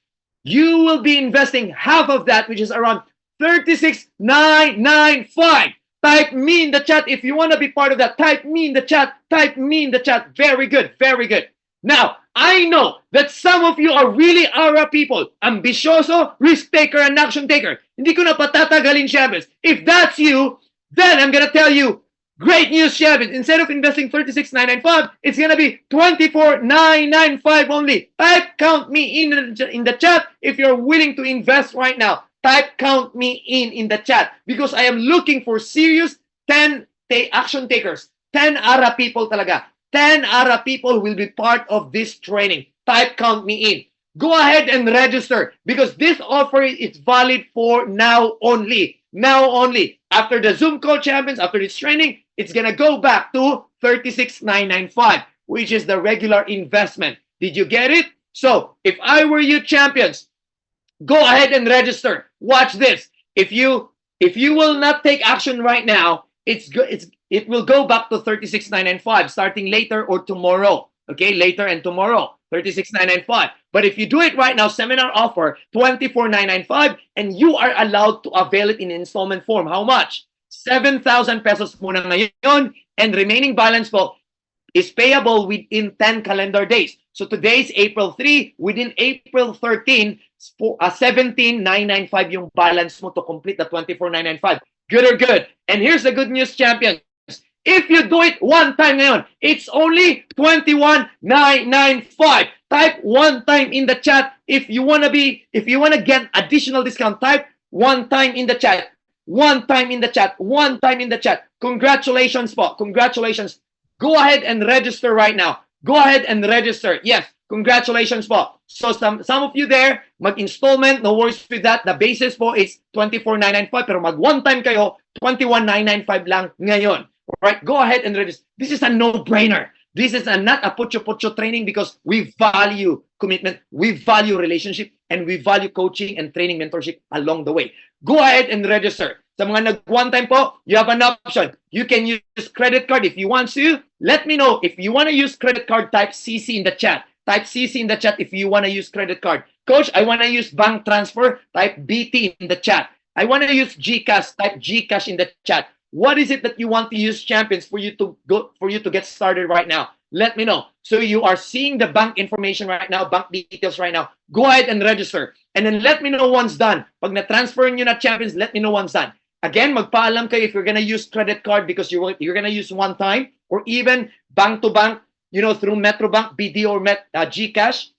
you will be investing half of that, which is around 36,995. Type me in the chat if you want to be part of that. Type me in the chat. Type me in the chat. Very good. Very good. Now, I know that some of you are really Aura people. Ambisyoso, risk taker, and action taker. Hindi ko na patatagalin, champions. If that's you, then I'm gonna tell you, great news, champions. Instead of investing 36,995, it's gonna be 24,995 only. Type count me in the chat if you're willing to invest right now. Type count me in the chat because I am looking for serious 10 action takers. 10 ARA people talaga. 10 ARA people will be part of this training. Type count me in. Go ahead and register because this offer is valid for now only. Now only. After the Zoom call, champions, after this training, it's going to go back to 36,995, which is the regular investment. Did you get it? So if I were you, champions, go ahead and register. Watch this. If you will not take action right now, it will go back to 36,995 starting later or tomorrow. Okay, later and tomorrow, 36,995. But if you do it right now, seminar offer 24,995, and you are allowed to avail it in installment form. How much? 7,000 pesos muna ngayon, and remaining balance po is payable within 10 calendar days. So today's April 3, within April 13, 17,995 yung balance mo to complete the 24,995. Good or good? And here's the good news, champions. If you do it one time ngayon, it's only 21,995. Type one time in the chat if you wanna get additional discount. Type one time in the chat. One time in the chat. One time in the chat. Congratulations po. Congratulations. Go ahead and register right now. Go ahead and register. Yes, congratulations po. So some of you there, mag-installment, no worries with that. The basis po is 24,995 pero mag one time kayo, 21,995 lang ngayon. Right? Go ahead and register. This is a no-brainer. This is not a pucho-pucho training because we value commitment, we value relationship, and we value coaching and training mentorship along the way. Go ahead and register. Sa mga nag-one time po, you have an option. You can use credit card if you want to. Let me know. If you want to use credit card, type CC in the chat. Type CC in the chat if you want to use credit card. Coach, I want to use bank transfer. Type BT in the chat. I want to use GCash. Type GCash in the chat. What is it that you want to use, champions, for you to get started right now? Let me know. So you are seeing the bank information right now, bank details right now. Go ahead and register. And then let me know once done. Pag na-transfer nyo na, champions, let me know once done. Again, magpaalam kayo if you're gonna use credit card because you're gonna use one time, or even bank to bank, through Metrobank, BD or GCash,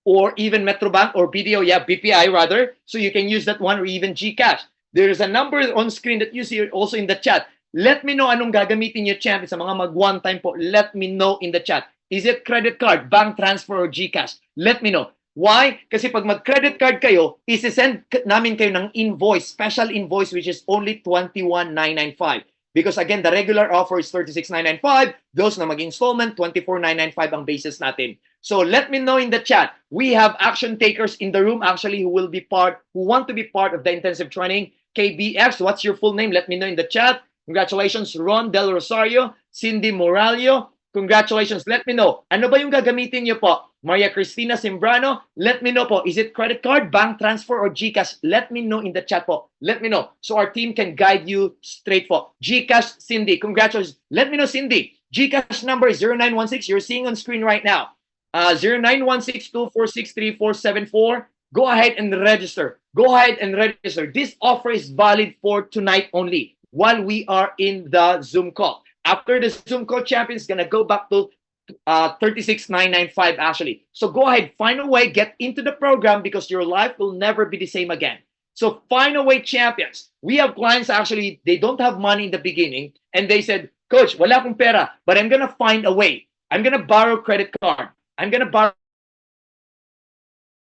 or even Metrobank or BDO, BPI rather. So you can use that one, or even GCash. There is a number on screen that you see also in the chat. Let me know anong gagamitin niyo, champions, sa mga mag-one time po. Let me know in the chat. Is it credit card, bank transfer, or GCash? Let me know. Why? Kasi pag mag-credit card kayo, isi-send namin kayo ng invoice, special invoice, which is only 21,995. Because again, the regular offer is 36,995. Those na mag-installment, 24,995 ang basis natin. So let me know in the chat. We have action takers in the room actually who want to be part of the intensive training. KBX, what's your full name? Let me know in the chat. Congratulations, Ron Del Rosario, Cindy Moralio. Congratulations. Let me know. Ano ba yung gagamitin niyo po? Maria Cristina Simbrano, let me know po. Is it credit card, bank transfer, or GCash? Let me know in the chat po. Let me know. So our team can guide you straight po. GCash, Cindy. Congratulations. Let me know, Cindy. GCash number is 0916. You're seeing on screen right now. 091624634474. Go ahead and register. Go ahead and register. This offer is valid for tonight only while we are in the Zoom call. After the Zoom call, champions gonna go back to 36,995 actually. So go ahead, find a way, get into the program because your life will never be the same again. So find a way, champions. We have clients actually, they don't have money in the beginning and they said, Coach, wala akong pera, but I'm gonna find a way. I'm gonna borrow credit card. I'm gonna borrow